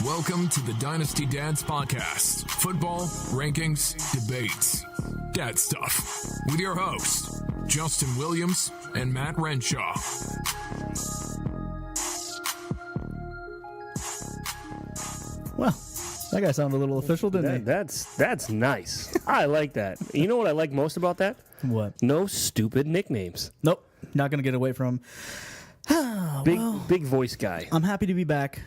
Welcome to the Dynasty Dads Podcast. Football, rankings, debates, dad stuff. With your hosts, Justin Williams and Matt Renshaw. Well, that guy sounded a little official, didn't he? That's nice. I like that. You know what I like most about that? What? No stupid nicknames. Nope. Not going to get away from. Big voice guy. I'm happy to be back.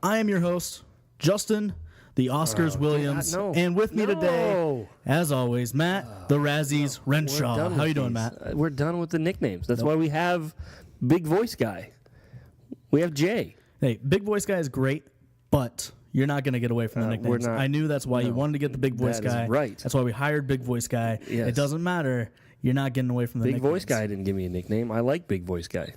I am your host, Justin, the Oscars Williams. no. And with me today, as always, Matt, the Razzies Renshaw. How you doing, Matt? We're done with the nicknames. That's why we have Big Voice Guy. We have Jay. Hey, Big Voice Guy is great, but you're not going to get away from the nicknames. not. I knew that's why you wanted to get the Big Voice That is Guy. right. That's why we hired Big Voice Guy. Yes. It doesn't matter. You're not getting away from the Big nicknames. Voice Guy didn't give me a nickname. I like Big Voice Guy.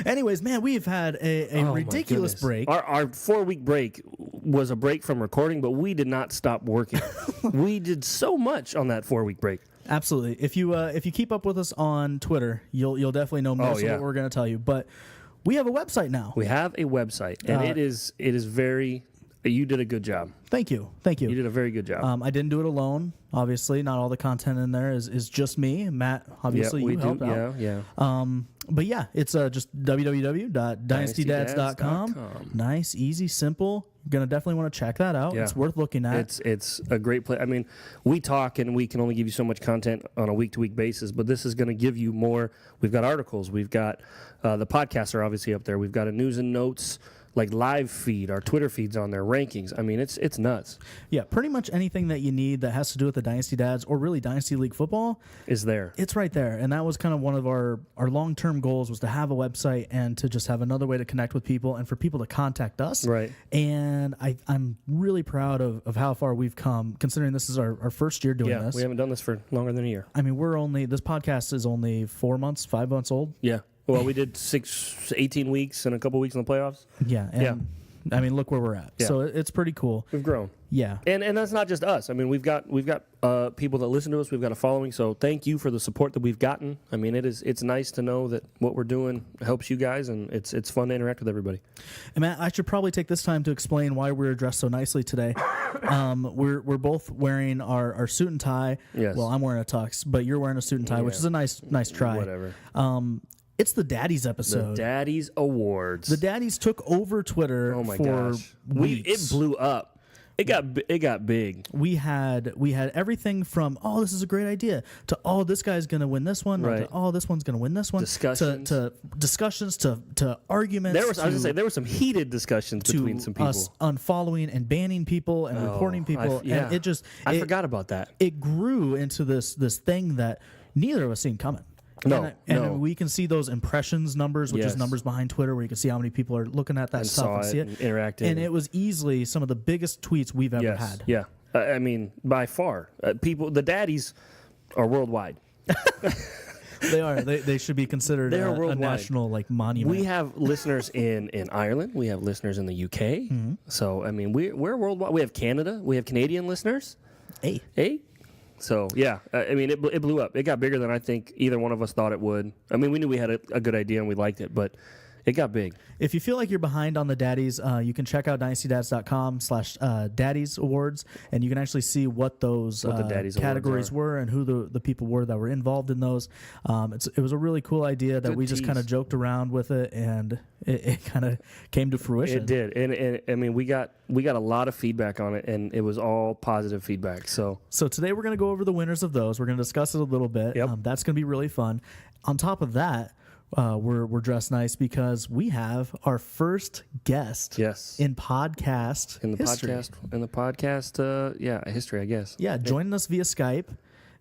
Anyways, man, we've had a ridiculous break. Our 4-week break was a break from recording, but we did not stop working. We did so much on that 4-week break. Absolutely. If you keep up with us on Twitter, you'll definitely know most of what we're going to tell you. But we have a website now. We have a website, and it is very. You did a good job. Thank you. You did a very good job. I didn't do it alone. Obviously, not all the content in there is just me. Matt, obviously, you helped out. Yeah. But yeah, it's just www.dynastydads.com. Nice, easy, simple. You're going to definitely want to check that out. Yeah. It's worth looking at. It's a great place. I mean, we talk and we can only give you so much content on a week-to-week basis, but this is going to give you more. We've got articles. We've got the podcasts are obviously up there. We've got a news and notes like live feed, our Twitter feeds on there, rankings. I mean, it's nuts. Yeah, pretty much anything that you need that has to do with the Dynasty Dads or really Dynasty League football is there. It's right there. And that was kind of one of our long-term goals, was to have a website and to just have another way to connect with people and for people to contact us. Right. And I'm really proud of how far we've come, considering this is our first year doing this. We haven't done this for longer than a year. I mean, this podcast is only 5 months old. Yeah. Well, we did 18 weeks and a couple weeks in the playoffs. Yeah. And I mean, look where we're at. Yeah. So it's pretty cool. We've grown. Yeah. And that's not just us. I mean, we've got people that listen to us. We've got a following. So thank you for the support that we've gotten. I mean, it's nice to know that what we're doing helps you guys, and it's fun to interact with everybody. And Matt, I should probably take this time to explain why we're dressed so nicely today. We're both wearing our suit and tie. Yes. Well, I'm wearing a tux, but you're wearing a suit and tie, which is a nice try. Whatever. It's the Daddies episode. The Daddies Awards. The Daddies took over Twitter for weeks. It blew up. It got big. We had everything from, oh, this is a great idea, to, oh, this guy's going to win this one, right. to, oh, this one's going to win this one, discussions, to discussions, to arguments. I was going to say there were some heated discussions between some people. Us unfollowing and banning people and reporting people, and it just I forgot about that. It grew into this thing that neither of us seen coming. No. We can see those impressions numbers, which is numbers behind Twitter, where you can see how many people are looking at that stuff and see it, and interacting. And it was easily some of the biggest tweets we've ever had. Yeah, I mean, by far, the Daddies are worldwide. They are. They should be considered a national monument. We have listeners in Ireland. We have listeners in the UK. Mm-hmm. So I mean, we're worldwide. We have Canada. We have Canadian listeners. Hey. So, yeah, I mean, it blew up. It got bigger than I think either one of us thought it would. I mean, we knew we had a good idea and we liked it, but it got big. If you feel like you're behind on the Daddies, you can check out dynastydads.com/Daddies Awards, and you can actually see what those categories were and who the people were that were involved in those. It was a really cool idea that we just kind of joked around with it, and it kind of came to fruition. It did, and I mean, we got a lot of feedback on it, and it was all positive feedback. So today we're going to go over the winners of those. We're going to discuss it a little bit. Yep. That's going to be really fun. On top of that, we're dressed nice because we have our first guest in podcast history. History, I guess. Yeah, joining us via Skype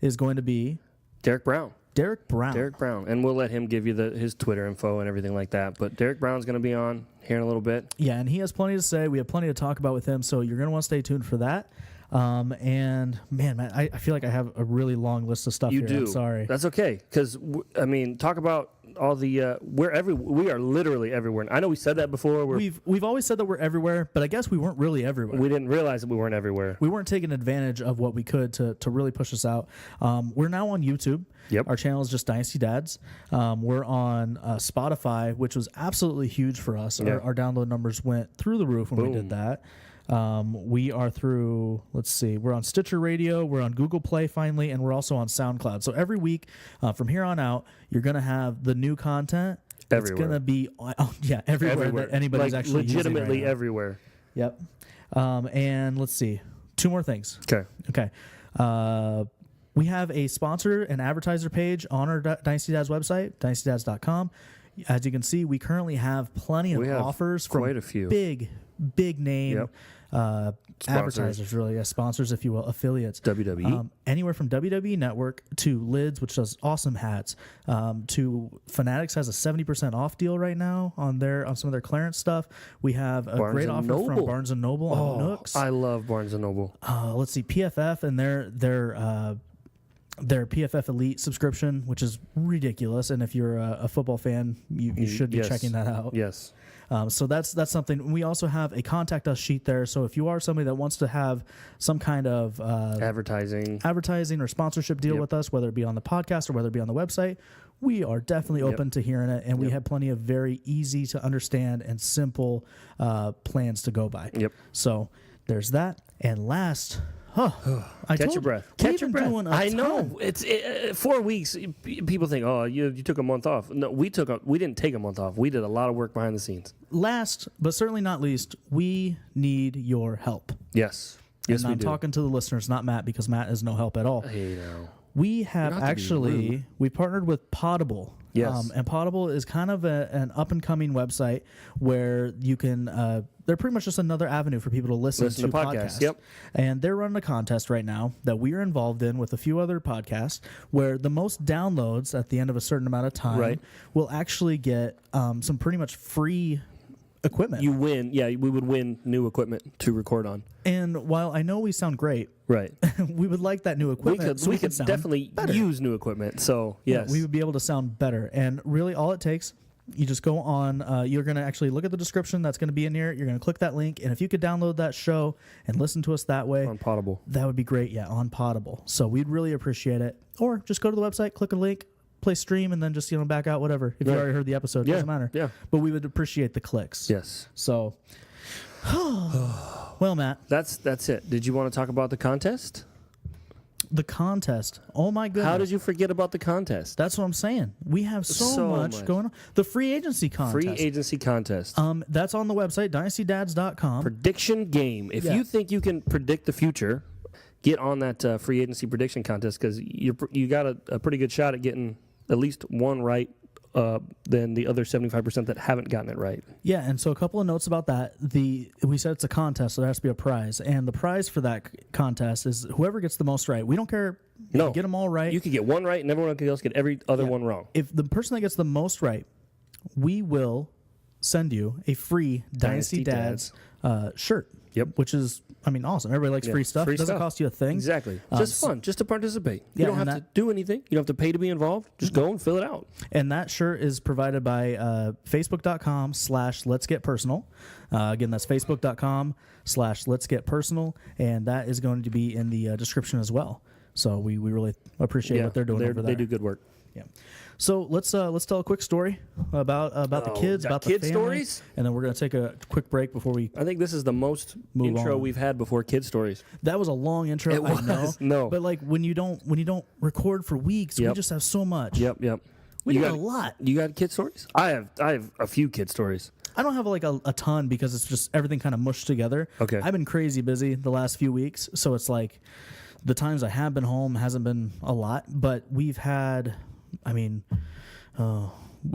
is going to be Derek Brown. Derek Brown. And we'll let him give you his Twitter info and everything like that. But Derek Brown's going to be on here in a little bit. Yeah, and he has plenty to say. We have plenty to talk about with him, so you're going to want to stay tuned for that. And man, I feel like I have a really long list of stuff here. You do. I'm sorry. That's okay, because I mean, talk about we are literally everywhere. I know we said that before. We've always said that we're everywhere, but I guess we weren't really everywhere. We didn't realize that we weren't everywhere. We weren't taking advantage of what we could to really push us out. We're now on YouTube. Yep. Our channel is just Dynasty Dads. We're on Spotify, which was absolutely huge for us. Yeah. Our download numbers went through the roof when we did that. We are through, we're on Stitcher Radio, we're on Google Play finally, and we're also on SoundCloud. So every week from here on out, you're going to have the new content. Everywhere. It's going to be, everywhere that anybody's like actually legitimately using right everywhere. Yep. And let's see, 2 more things. Okay. We have a sponsor and advertiser page on our Dynasty Dads website, dynastydads.com. As you can see, we currently have plenty of offers from quite a few big name advertisers, really, sponsors, if you will, affiliates. WWE. Anywhere from WWE Network to Lids, which does awesome hats, to Fanatics has a 70% off deal right now on some of their clearance stuff. We have a great offer from Barnes & Noble on Nooks. I love Barnes & Noble. Let's see, PFF and their PFF Elite subscription, which is ridiculous, and if you're a football fan, you should be checking that out. Yes. So that's something. We also have a contact us sheet there. So if you are somebody that wants to have some kind of advertising or sponsorship deal with us, whether it be on the podcast or whether it be on the website, we are definitely open to hearing it, and we have plenty of very easy to understand and simple plans to go by. Yep. So there's that. And last. Catch your breath. I know. It's 4 weeks. People think, you took a month off. No, we didn't take a month off. We did a lot of work behind the scenes. Last, but certainly not least, we need your help. Yes. Yes, and I'm talking to the listeners, not Matt, because Matt is no help at all. Hey, no. We have we partnered with Potable. Yes. And Potable is kind of an up-and-coming website where you can they're pretty much just another avenue for people to listen to podcasts. Yep. And they're running a contest right now that we are involved in with a few other podcasts where the most downloads at the end of a certain amount of time will actually get some pretty much free equipment. You win. Yeah, we would win new equipment to record on. And while I know we sound great, we would like that new equipment. We could definitely use new equipment. So, yes. Yeah, we would be able to sound better. And really all it takes, you just go on, you're going to actually look at the description that's going to be in here. You're going to click that link. And if you could download that show and listen to us that way. On Potable. That would be great. Yeah, on Potable. So we'd really appreciate it. Or just go to the website, click a link, play stream, and then just back out, whatever. If you already heard the episode, it doesn't matter. Yeah. But we would appreciate the clicks. Yes. So, well, Matt. That's it. Did you want to talk about the contest? The contest. Oh, my goodness. How did you forget about the contest? That's what I'm saying. We have so much going on. The free agency contest. That's on the website, dynastydads.com. Prediction game. If you think you can predict the future, get on that free agency prediction contest, because you got a pretty good shot at getting at least one right than the other 75% that haven't gotten it right. Yeah, and so a couple of notes about that. We said it's a contest, so there has to be a prize. And the prize for that contest is whoever gets the most right. We don't care if you get them all right. You could get one right and everyone else get every other one wrong. If the person that gets the most right, we will send you a free Dynasty Dads shirt. Yep. Which is, awesome. Everybody likes free stuff. It doesn't cost you a thing. Exactly. Just fun, just to participate. You don't have to do anything. You don't have to pay to be involved. Just go and fill it out. And that shirt is provided by facebook.com/letsgetpersonal. Again, that's facebook.com/letsgetpersonal. And that is going to be in the description as well. So we really appreciate what they're doing over there. They do good work. Yeah. So let's tell a quick story about the kids, about the family, stories, and then we're gonna take a quick break before we. I think this is the most intro we've had before kid stories. That was a long intro. It was. I know. No, but like when you don't record for weeks, we just have so much. Yep. We got a lot. You got kid stories? I have a few kid stories. I don't have a ton because it's just everything kind of mushed together. Okay. I've been crazy busy the last few weeks, so it's like the times I have been home hasn't been a lot, but we've had. We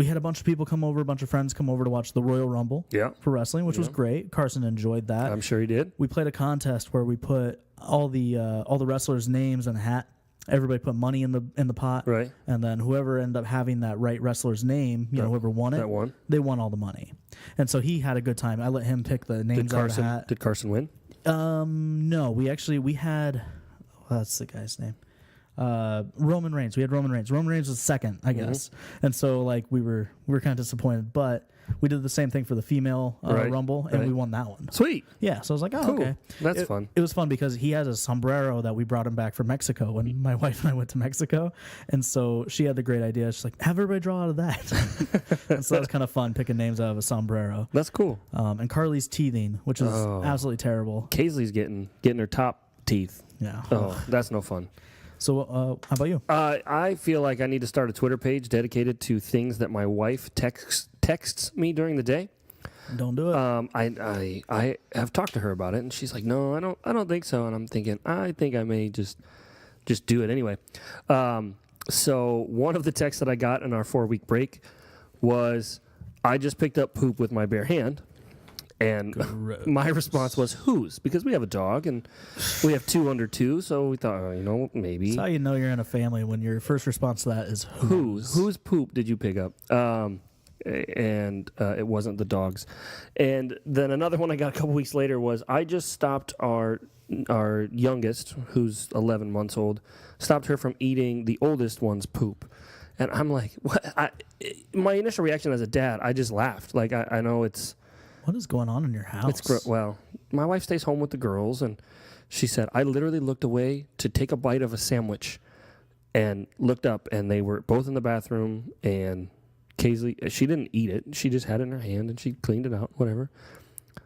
had a bunch of people come over, a bunch of friends come over to watch the Royal Rumble for wrestling, which was great. Carson enjoyed that. I'm sure he did. We played a contest where we put all the wrestlers' names in a hat. Everybody put money in the pot, right? And then whoever ended up having that right wrestler's name, whoever won it, they won all the money. And so he had a good time. I let him pick the names out of the hat. Did Carson win? No, we had. That's the guy's name. Roman Reigns. We had Roman Reigns. Roman Reigns was second, I guess. And so like we were kind of disappointed, but we did the same thing for the female Rumble, and we won that one. Sweet. Yeah, so I was like, oh, cool. okay. That's fun. It was fun because he has a sombrero that we brought him back from Mexico when my wife and I went to Mexico. And so she had the great idea. She's like, have everybody draw out of that. And so that was kind of fun, picking names out of a sombrero. That's cool. And Carly's teething, which is absolutely terrible. Kaysley's getting her top teeth. Yeah. Oh, that's no fun. So how about you? I feel like I need to start a Twitter page dedicated to things that my wife texts me during the day. Don't do it. I have talked to her about it, and she's like, "No, I don't think so." And I'm thinking, I think I may just do it anyway. So one of the texts that I got in our 4-week break was, "I just picked up poop with my bare hand." And my response was, whose? Because we have a dog, and we have 2 under 2, so we thought, maybe. That's how you know you're in a family, when your first response to that is whose. Whose poop did you pick up? And it wasn't the dog's. And then another one I got a couple weeks later was, I just stopped our youngest, who's 11 months old, stopped her from eating the oldest one's poop. And I'm like, what? My initial reaction as a dad, I just laughed. Like, I know it's... What is going on in your house? Well, my wife stays home with the girls, and she said, I literally looked away to take a bite of a sandwich and looked up, and they were both in the bathroom, and Kaysley, she didn't eat it. She just had it in her hand, and she cleaned it out, whatever.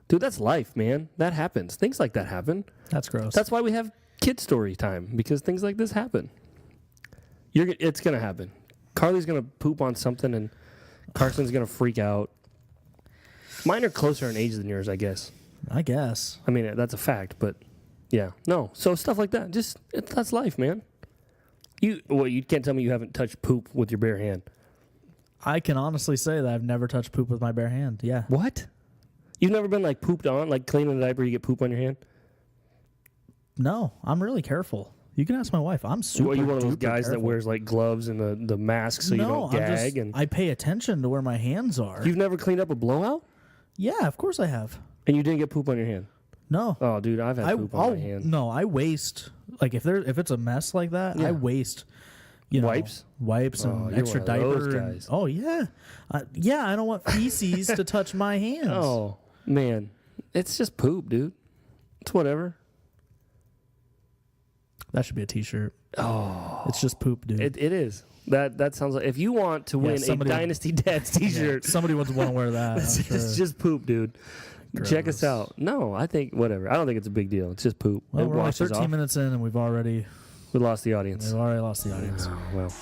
Dude, that's life, man. That happens. Things like that happen. That's gross. That's why we have kid story time, because things like this happen. It's going to happen. Carly's going to poop on something, and Carson's going to freak out. Mine are closer in age than yours, I guess. I guess. I mean, that's a fact, but yeah. No, so stuff like that. That's life, man. You can't tell me you haven't touched poop with your bare hand. I can honestly say that I've never touched poop with my bare hand. Yeah. What? You've never been like pooped on, like cleaning a diaper, you get poop on your hand? No, I'm really careful. You can ask my wife. I'm super. Are you one of those guys careful. that wears like gloves and the mask so you don't gag? I pay attention to where my hands are. You've never cleaned up a blowout? Yeah, of course I have. And you didn't get poop on your hand? No. Oh, dude, I've had poop on my hand. No, I waste. Like if it's a mess like that, I waste. Wipes and extra diaper. Oh yeah, yeah. I don't want feces to touch my hands. Oh man, it's just poop, dude. It's whatever. That should be a T-shirt. Oh, it's just poop, dude. It is. That sounds like if you want to win a Dynasty Dads T-shirt, somebody would want to wear that. It's just poop, dude. Gross. Check us out. No, I think whatever. I don't think it's a big deal. It's just poop. Well, we're only 13 minutes in, and we lost the audience. We've already lost the audience. Oh, well,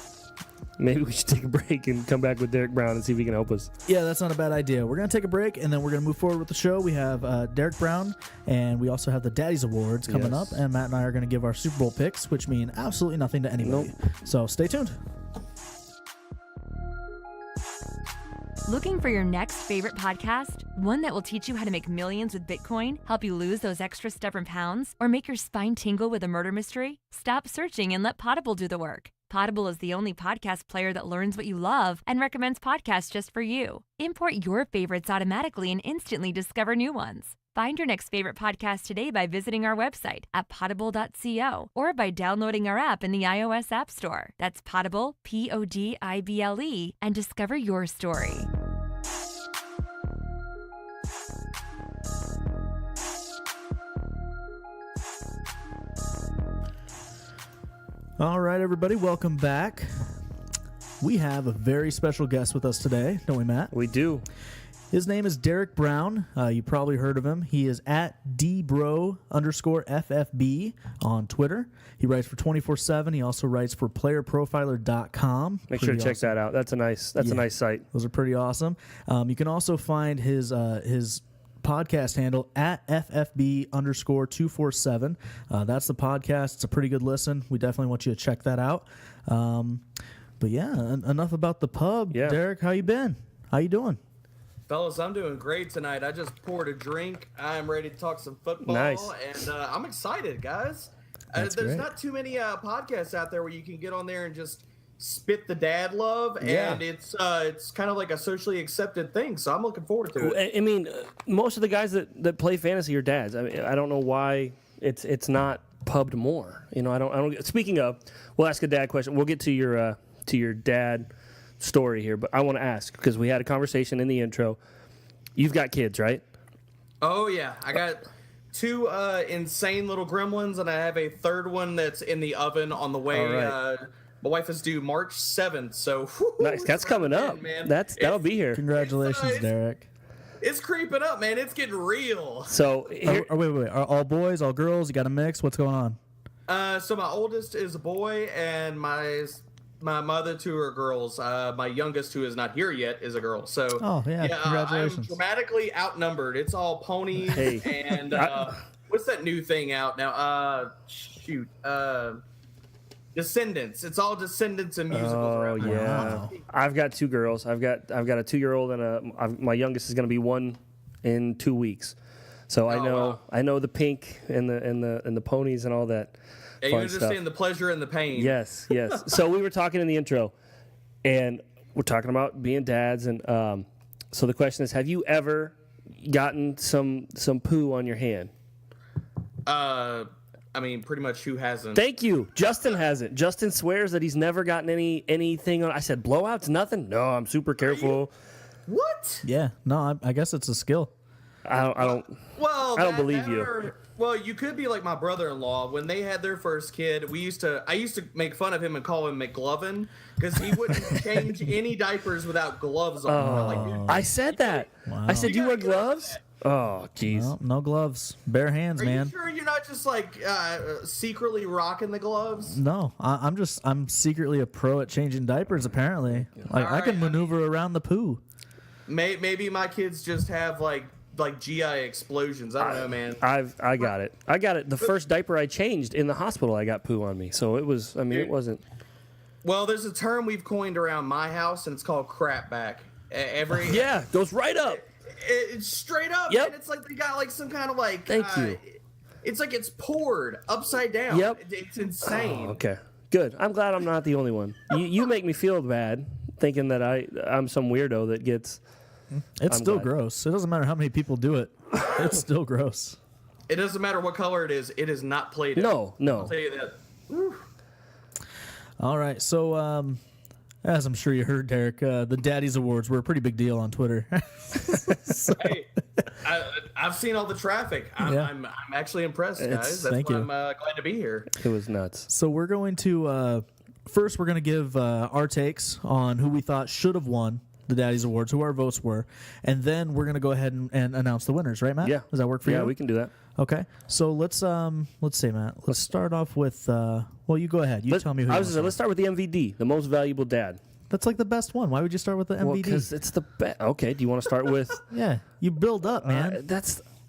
maybe we should take a break and come back with Derek Brown and see if he can help us. Yeah, that's not a bad idea. We're going to take a break, and then we're going to move forward with the show. We have Derek Brown, and we also have the Daddy's Awards coming up, and Matt and I are going to give our Super Bowl picks, which mean absolutely nothing to anybody. Nope. So stay tuned. Looking for your next favorite podcast? One that will teach you how to make millions with Bitcoin, help you lose those extra stubborn pounds, or make your spine tingle with a murder mystery? Stop searching and let Potable do the work. Potable is the only podcast player that learns what you love and recommends podcasts just for you. Import your favorites automatically and instantly discover new ones. Find your next favorite podcast today by visiting our website at potable.co or by downloading our app in the iOS App Store. That's Potable, P-O-D-I-B-L-E, and discover your story. All right, everybody, welcome back. We have a very special guest with us today, don't we, Matt? We do. His name is Derek Brown. You probably heard of him. He is at dbro_FFB on Twitter. He writes for 24/7. He also writes for playerprofiler.com. Make sure to check that out. That's a nice site. Those are pretty awesome. You can also find his podcast handle at FFB_247. That's the podcast. It's a pretty good listen. We definitely want you to check that out. But yeah, enough about the pub. Yeah. Derek, how you been? How you doing? Fellas, I'm doing great tonight. I just poured a drink. I'm ready to talk some football. Nice. And I'm excited, guys. There's great. not too many podcasts out there where you can get on there and just spit the dad love, and it's kind of like a socially accepted thing, so I'm looking forward to it. I mean, most of the guys that play fantasy are dads. I mean, I don't know why it's not pubbed more. You know, I don't. Speaking of, we'll ask a dad question. We'll get to your dad story here, but I want to ask because we had a conversation in the intro. You've got kids, right? Oh yeah, I got 2 insane little gremlins, and I have a third one that's in the oven on the way. Right. My wife is due March 7th, so nice. That's coming up, man. That'll be here. Congratulations, Derek. It's creeping up, man. It's getting real. So, wait. Are all boys, all girls? You got a mix? What's going on? So my oldest is a boy, and my mother 2 are girls. My youngest, who is not here yet, is a girl. So, congratulations. I'm dramatically outnumbered. It's all ponies and what's that new thing out now? Descendants. It's all Descendants and musicals. Oh yeah. Wow. I've got 2 girls. I've got a 2-year-old and my youngest is going to be 1 in 2 weeks. So I know the pink and the ponies and all that. Yeah, you understand the pleasure and the pain. Yes. So we were talking in the intro, and we're talking about being dads, and so the question is, have you ever gotten some poo on your hand? I mean, pretty much who hasn't? Thank you. Justin hasn't. Justin swears that he's never gotten anything on. I said, blowouts? Nothing? No, I'm super careful. What? Yeah. No, I guess it's a skill. I don't believe you. Well, you could be like my brother-in-law. When they had their first kid, I used to make fun of him and call him McGlovin because he wouldn't change any diapers without gloves on. I said that. Wow. I said, you wear gloves? Oh, jeez. No gloves. Bare hands, man. Are you sure you're not just like secretly rocking the gloves? No, I'm secretly a pro at changing diapers. Apparently, I can maneuver around the poo. Maybe my kids just have like GI explosions. I don't know, man. I got it. The first diaper I changed in the hospital, I got poo on me. So it was. I mean, it wasn't. Well, there's a term we've coined around my house, and it's called crap back. Goes right up. It's straight up. Yep. And it's like they got like some kind of like. Thank you. It's like it's poured upside down. Yep. It's insane. Oh, okay. Good. I'm glad I'm not the only one. You make me feel bad thinking that I'm some weirdo that gets. It's still gross. It doesn't matter how many people do it. It's still gross. It doesn't matter what color it is. It is not Play-Doh. No. I'll tell you that. Whew. All right. So, as I'm sure you heard, Derek, the Daddy's Awards were a pretty big deal on Twitter. Hey, I've seen all the traffic. I'm actually impressed, guys. That's why I'm glad to be here. It was nuts. So we're going to first we're going to give our takes on who we thought should have won the Daddy's Awards, who our votes were, and then we're going to go ahead and announce the winners, right, Matt? Yeah. Does that work for you? Yeah, we can do that. Okay. So let's say, Matt, let's start off with well, you go ahead. Tell me who. Let's start with the MVD, the most valuable dad. That's like the best one. Why would you start with the MVD? Because it's the best. Okay. Do you want to start with? Yeah, you build up, man.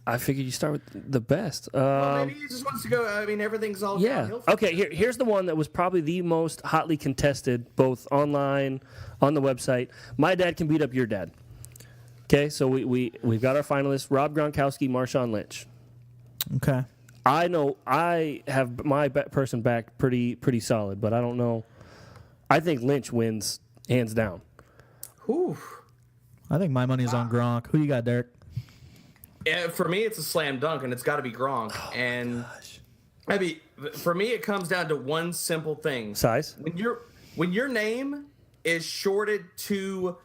I figured you start with the best. Well, maybe he just wants to go. I mean, everything's all downhill. Okay. Here's the one that was probably the most hotly contested, both online, on the website. My dad can beat up your dad. Okay, so we've got our finalists: Rob Gronkowski, Marshawn Lynch. Okay. I know I have my person back pretty solid, but I don't know. I think Lynch wins hands down. Whew. I think my money's on Gronk. Who you got, Derek? Yeah, for me, it's a slam dunk, and it's got to be Gronk. I mean, for me, it comes down to one simple thing: size. When your name is shorted to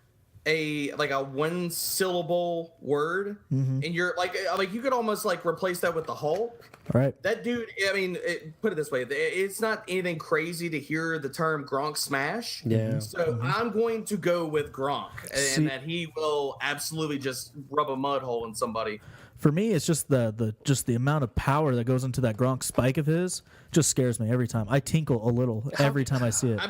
a one syllable word, and you're like you could almost like replace that with the Hulk. All right. That dude. I mean, put it this way: it's not anything crazy to hear the term Gronk smash. Yeah. So I'm going to go with Gronk, and that he will absolutely just rub a mud hole in somebody. For me, it's just the amount of power that goes into that Gronk spike of his just scares me every time. I tinkle a little every time I see it.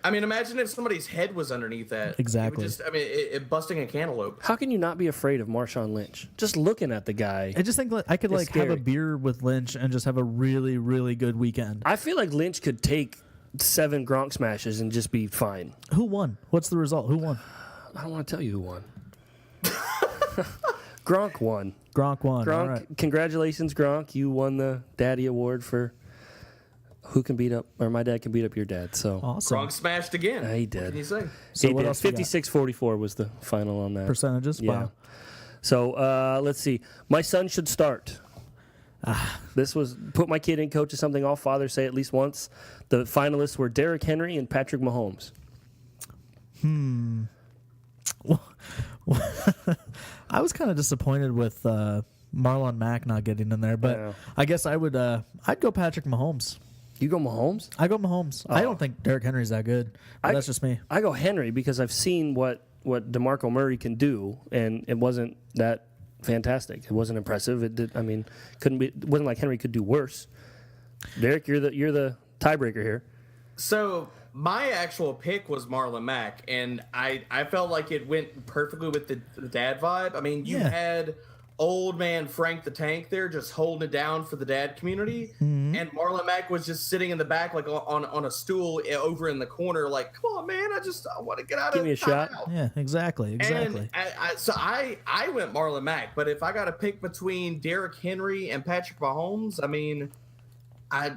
I mean, imagine if somebody's head was underneath that. Exactly. It busting a cantaloupe. How can you not be afraid of Marshawn Lynch? Just looking at the guy. I just think I could have a beer with Lynch and just have a really, really good weekend. I feel like Lynch could take 7 Gronk smashes and just be fine. Who won? What's the result? Who won? I don't want to tell you who won. Gronk won. Gronk won. Gronk, all right. Congratulations, Gronk. You won the Daddy Award for who can beat up, or my dad can beat up your dad. So awesome. Gronk smashed again. He did. What can you say? So he what did. else 56-44 was the final on that. Percentages? Yeah. Wow. So let's see. My son should start. This was put my kid in, coach is something all fathers say at least once. The finalists were Derrick Henry and Patrick Mahomes. I was kind of disappointed with Marlon Mack not getting in there, but I guess I'd go Patrick Mahomes. You go Mahomes? I go Mahomes. I don't think Derrick Henry's that good. That's just me. I go Henry because I've seen what DeMarco Murray can do, and it wasn't that fantastic. It wasn't impressive. It did. I mean, it wasn't like Henry could do worse. Derek, you're the tiebreaker here. So my actual pick was Marlon Mack, and I felt like it went perfectly with the dad vibe. I mean, you had old man Frank the Tank there just holding it down for the dad community, and Marlon Mack was just sitting in the back like on a stool over in the corner like, come on, man, I want to get out Give of me a shot. Yeah, exactly. And so I went Marlon Mack, but if I got to pick between Derrick Henry and Patrick Mahomes, I mean, I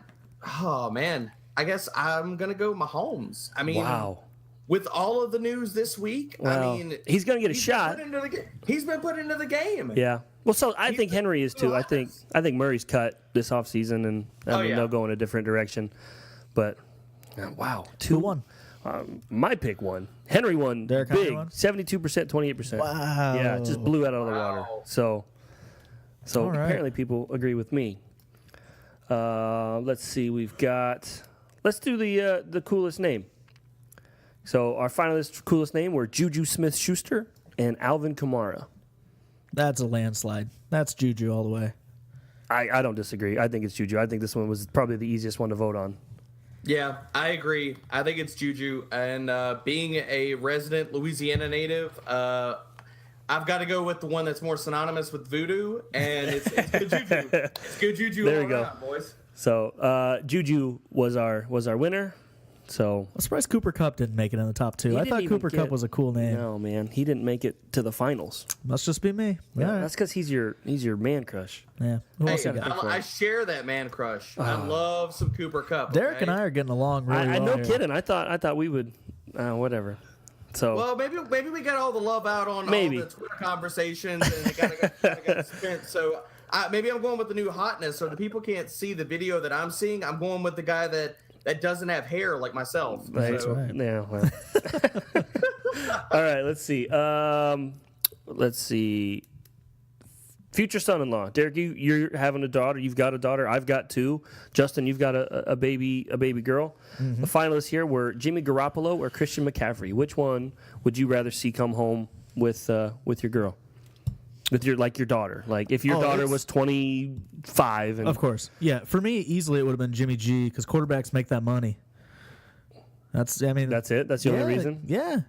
guess I'm going to go Mahomes. I mean, with all of the news this week, I mean, he's going to get a shot. He's been put into the game. Yeah. Well, so I think Henry is too. I think Murray's cut this offseason, and they'll go in a different direction. But wow, 2-1. My pick won. Henry won Derrick big, Henry won? 72%, 28%. Wow. Yeah, it just blew out of the water. So apparently people agree with me. Let's see. Let's do the coolest name. So our finalists' coolest name were Juju Smith-Schuster and Alvin Kamara. That's a landslide. That's Juju all the way. I don't disagree. I think it's Juju. I think this one was probably the easiest one to vote on. Yeah, I agree. I think it's Juju. And being a resident Louisiana native, I've got to go with the one that's more synonymous with voodoo, and it's good Juju. It's good Juju there all we go. around, boys. So Juju was our winner. So I'm surprised Cooper Kupp didn't make it in the top two. I thought Cooper Kupp was a cool name. No, man, he didn't make it to the finals. Must just be me. Yeah, that's because he's your man crush. Yeah. Who else you got? I share that man crush. I love some Cooper Kupp. Derek and I are getting along really well. No kidding. I thought we would. Whatever. So well, maybe we got all the love out on all the Twitter conversations, and it got spent. So maybe I'm going with the new hotness. So the people can't see the video that I'm seeing. I'm going with the guy that doesn't have hair like myself. That's right. Yeah. Well. All right. Let's see. Future son-in-law, Derek. You're having a daughter. You've got a daughter. I've got two. Justin, you've got a baby girl. Mm-hmm. The finalists here were Jimmy Garoppolo or Christian McCaffrey. Which one would you rather see come home with your girl? With your daughter, like if your daughter was 25, of course, yeah. For me, easily it would have been Jimmy G because quarterbacks make that money. That's it. That's the only reason. Yeah,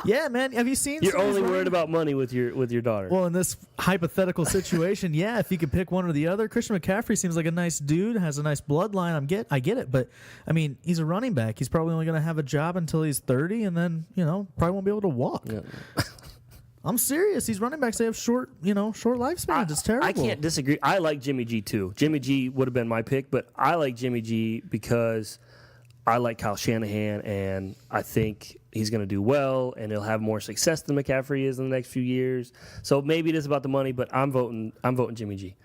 yeah, man. Have you seen? You're only worried about money with your daughter. Well, in this hypothetical situation, yeah. If you could pick one or the other, Christian McCaffrey seems like a nice dude, has a nice bloodline. I get it, but I mean, he's a running back. He's probably only going to have a job until he's 30, and then probably won't be able to walk. Yeah. I'm serious. These running backs, they have short lifespans. It's terrible. I can't disagree. I like Jimmy G too. Jimmy G would have been my pick, but I like Jimmy G because I like Kyle Shanahan, and I think he's going to do well, and he'll have more success than McCaffrey is in the next few years. So maybe it is about the money, but I'm voting Jimmy G.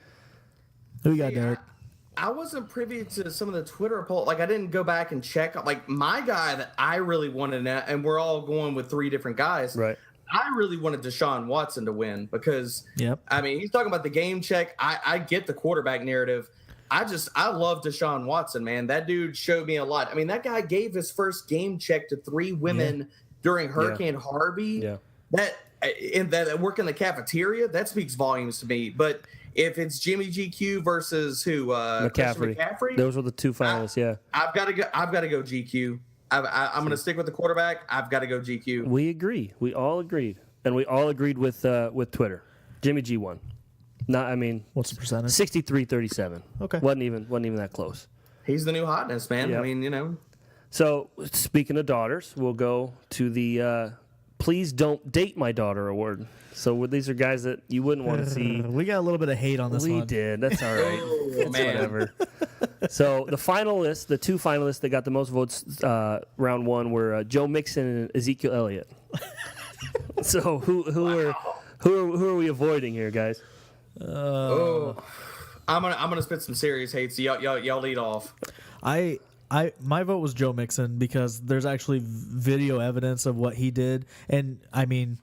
Who you got, Derek? I wasn't privy to some of the Twitter poll. Like, I didn't go back and check. Like, my guy that I really wanted, and we're all going with three different guys. Right. I really wanted Deshaun Watson to win because, I mean, he's talking about the game check. I get the quarterback narrative. I love Deshaun Watson, man. That dude showed me a lot. I mean, that guy gave his first game check to 3 women during Hurricane Harvey. Yeah. That work in the cafeteria, that speaks volumes to me. But if it's Jimmy GQ versus who? McCaffrey. Those were the two finalists, I've got to go GQ. I'm going to stick with the quarterback. I've got to go GQ. We agree. We all agreed, and we all agreed with Twitter. Jimmy G won. What's the percentage? 63-37. Okay, wasn't even that close. He's the new hotness, man. Yep. I mean, So speaking of daughters, we'll go to the "Please Don't Date My Daughter" award. So these are guys that you wouldn't want to see. We got a little bit of hate on this one. We did. That's all right. It's whatever. So the two finalists that got the most votes round one were Joe Mixon and Ezekiel Elliott. So who are we avoiding here, guys? I'm gonna spit some serious hate. So y'all lead off. My vote was Joe Mixon because there's actually video evidence of what he did, and I mean,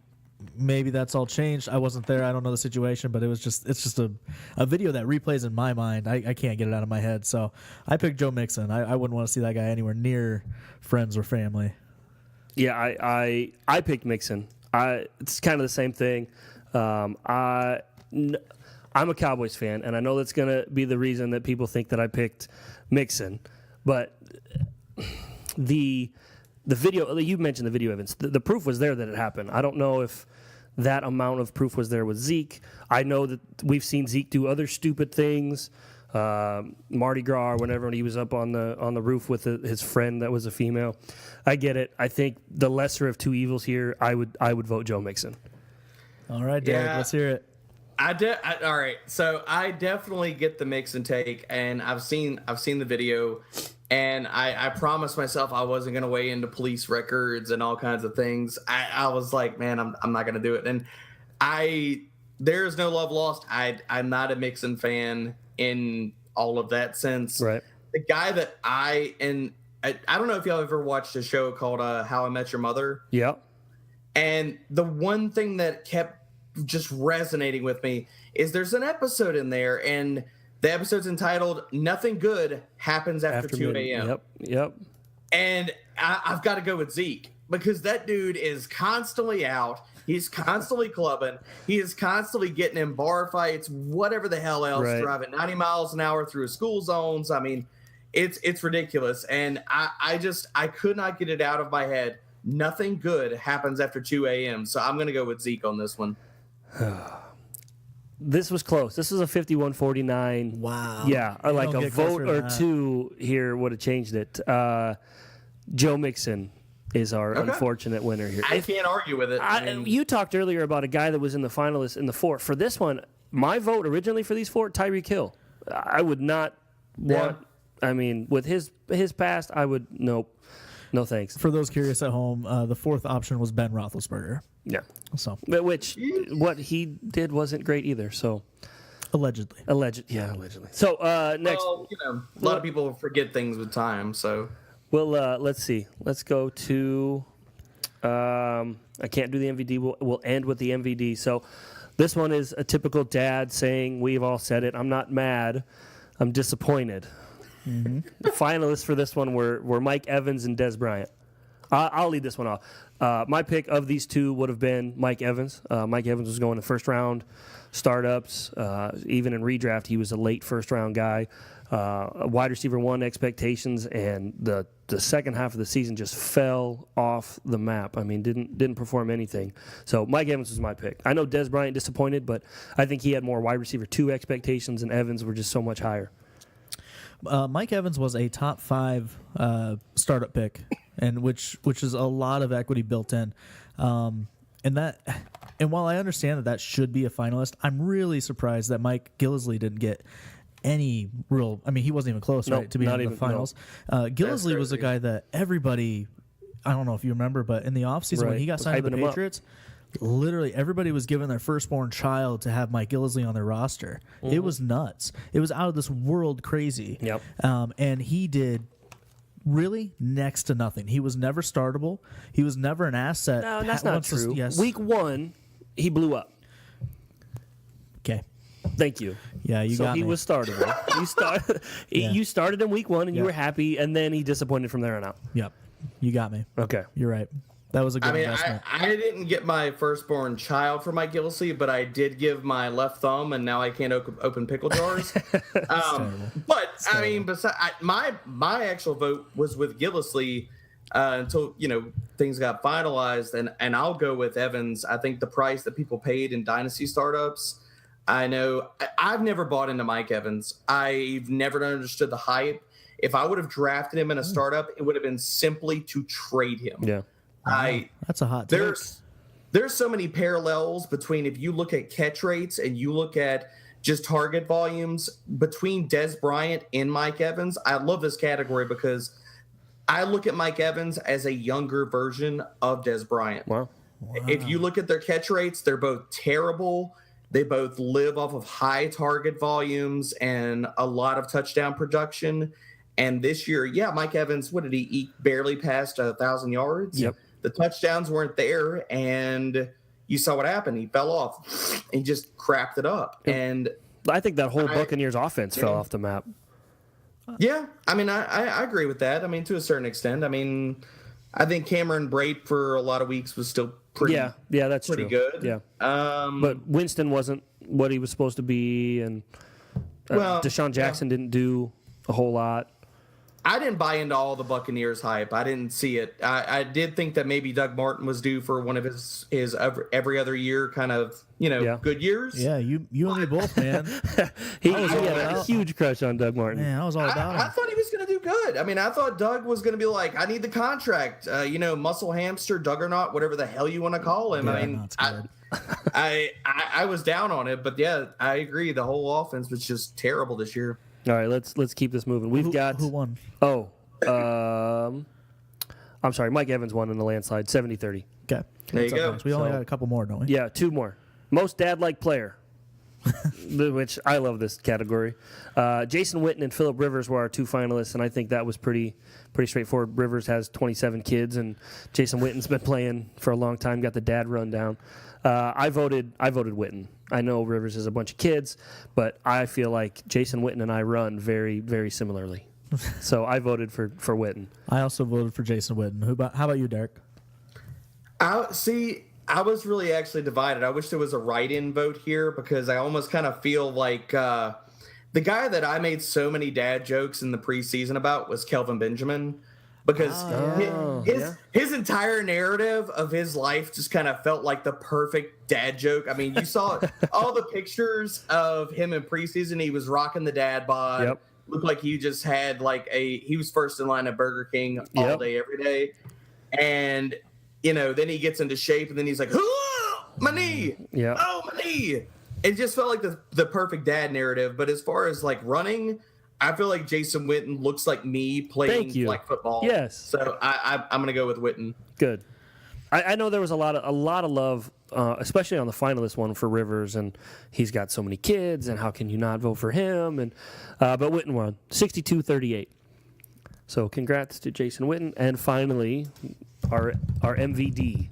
maybe that's all changed. I wasn't there. I don't know the situation, but it's just a video that replays in my mind. I can't get it out of my head, so I picked Joe Mixon. I wouldn't want to see that guy anywhere near friends or family. Yeah, I picked Mixon. It's kind of the same thing. I'm a Cowboys fan, and I know that's going to be the reason that people think that I picked Mixon. But the video, you mentioned the video evidence. The proof was there that it happened. I don't know if that amount of proof was there with Zeke. I know that we've seen Zeke do other stupid things. Mardi Gras, or whenever he was up on the roof with his friend that was a female. I get it. I think the lesser of two evils here. I would vote Joe Mixon. All right, Derek, let's hear it. All right, so I definitely get the Mixon take, and I've seen the video, and I promised myself I wasn't going to weigh into police records and all kinds of things. I was like, man, I'm not going to do it, and there is no love lost. I'm not a Mixon fan in all of that sense. Right. The guy that I don't know if y'all ever watched a show called How I Met Your Mother. Yeah. And the one thing that kept just resonating with me is there's an episode in there, and the episode's entitled "Nothing Good Happens After 2 a.m." Yep. And I've got to go with Zeke because that dude is constantly out. He's constantly clubbing. He is constantly getting in bar fights, whatever the hell else, right. Driving 90 miles an hour through school zones. I mean, it's ridiculous. And I could not get it out of my head. Nothing good happens after 2 a.m. So I'm going to go with Zeke on this one. This was close. This was a 51-49. Wow. Yeah, like a vote or two here would have changed it. Joe Mixon is our unfortunate winner here. I can't argue with it. You talked earlier about a guy that was in the finalists in the four. For this one, my vote originally for these four, Tyreek Hill. I would not want. I mean, with his past, I would nope. No thanks. For those curious at home, the fourth option was Ben Roethlisberger. Yeah. So, which what he did wasn't great either. So, allegedly. So next, well, a lot of people forget things with time. So, well, let's see. Let's go to. I can't do the MVD. We'll end with the MVD. So, this one is a typical dad saying, "We've all said it. I'm not mad. I'm disappointed." Mm-hmm. The finalists for this one were Mike Evans and Dez Bryant. I'll lead this one off. My pick of these two would have been Mike Evans. Mike Evans was going to first round startups. Even in redraft, he was a late first round guy. Wide receiver one expectations, and the second half of the season just fell off the map. I mean, didn't perform anything. So Mike Evans was my pick. I know Dez Bryant disappointed, but I think he had more wide receiver two expectations, and Evans were just so much higher. Mike Evans was a top 5 startup pick, and which is a lot of equity built in, and while I understand that should be a finalist, I'm really surprised that Mike Gillislee didn't get any real. I mean, he wasn't even close, right, to be in the finals. No. Gillislee was a guy that everybody, I don't know if you remember, but in the offseason when he got signed to the Patriots. Literally, everybody was giving their firstborn child to have Mike Gillislee on their roster. Mm-hmm. It was nuts. It was out of this world crazy. Yep. And he did really next to nothing. He was never startable. He was never an asset. No, that's not true. Week 1, he blew up. Okay. Thank you. Yeah, you got me. So he was startable. You started in week 1, and you were happy, and then he disappointed from there on out. Yep. You got me. Okay. You're right. That was a good investment. I didn't get my firstborn child for Mike Gillislee, but I did give my left thumb, and now I can't open pickle jars. But I mean, my actual vote was with Gillislee until things got finalized, and I'll go with Evans. I think the price that people paid in dynasty startups. I know I've never bought into Mike Evans. I've never understood the hype. If I would have drafted him in a startup, it would have been simply to trade him. Yeah. That's a hot take. There's so many parallels between, if you look at catch rates and you look at just target volumes, between Dez Bryant and Mike Evans. I love this category because I look at Mike Evans as a younger version of Dez Bryant. Wow. If you look at their catch rates, they're both terrible. They both live off of high target volumes and a lot of touchdown production. And this year, Mike Evans, what did he barely passed 1,000 yards? Yep. The touchdowns weren't there, and you saw what happened. He fell off. He just crapped it up. Yep. And I think that whole Buccaneers offense fell off the map. Yeah, I mean, I agree with that. I mean, to a certain extent. I mean, I think Cameron Brate for a lot of weeks was still pretty that's pretty true. good. Yeah. But Winston wasn't what he was supposed to be, and Deshaun Jackson didn't do a whole lot. I didn't buy into all the Buccaneers hype. I didn't see it. I did think that maybe Doug Martin was due for one of his every other year kind of, good years. Yeah, you and me both, man. he had a huge crush on Doug Martin. Yeah, I was all about him. I thought he was going to do good. I mean, I thought Doug was going to be like, I need the contract, muscle hamster, Duggernaut, whatever the hell you want to call him. Yeah, I mean, I was down on it, but yeah, I agree. The whole offense was just terrible this year. All right, let's keep this moving. Who won? I'm sorry, Mike Evans won in the landslide, 70-30. Okay. There you go. We only got a couple more, don't we? Yeah, 2 more. Most dad-like player, which I love this category. Jason Witten and Phillip Rivers were our 2 finalists, and I think that was pretty straightforward. Rivers has 27 kids, and Jason Witten's been playing for a long time, got the dad rundown. I voted Witten. I know Rivers has a bunch of kids, but I feel like Jason Witten and I run very, very similarly. So I voted for Witten. I also voted for Jason Witten. How about you, Derek? I was really actually divided. I wish there was a write-in vote here because I almost kind of feel like the guy that I made so many dad jokes in the preseason about was Kelvin Benjamin. Because his entire narrative of his life just kind of felt like the perfect dad joke. I mean, you saw all the pictures of him in preseason. He was rocking the dad bod. Yep. Looked like he just had he was first in line at Burger King all day, every day. And, then he gets into shape and then he's like, oh, my knee. Yeah. Oh, my knee. It just felt like the perfect dad narrative. But as far as like running, I feel like Jason Witten looks like me playing like football. Yes. So I'm going to go with Witten. Good. I know there was a lot of love, especially on the finalist one for Rivers, and he's got so many kids, and how can you not vote for him? And but Witten won 62-38. So congrats to Jason Witten, and finally our MVD.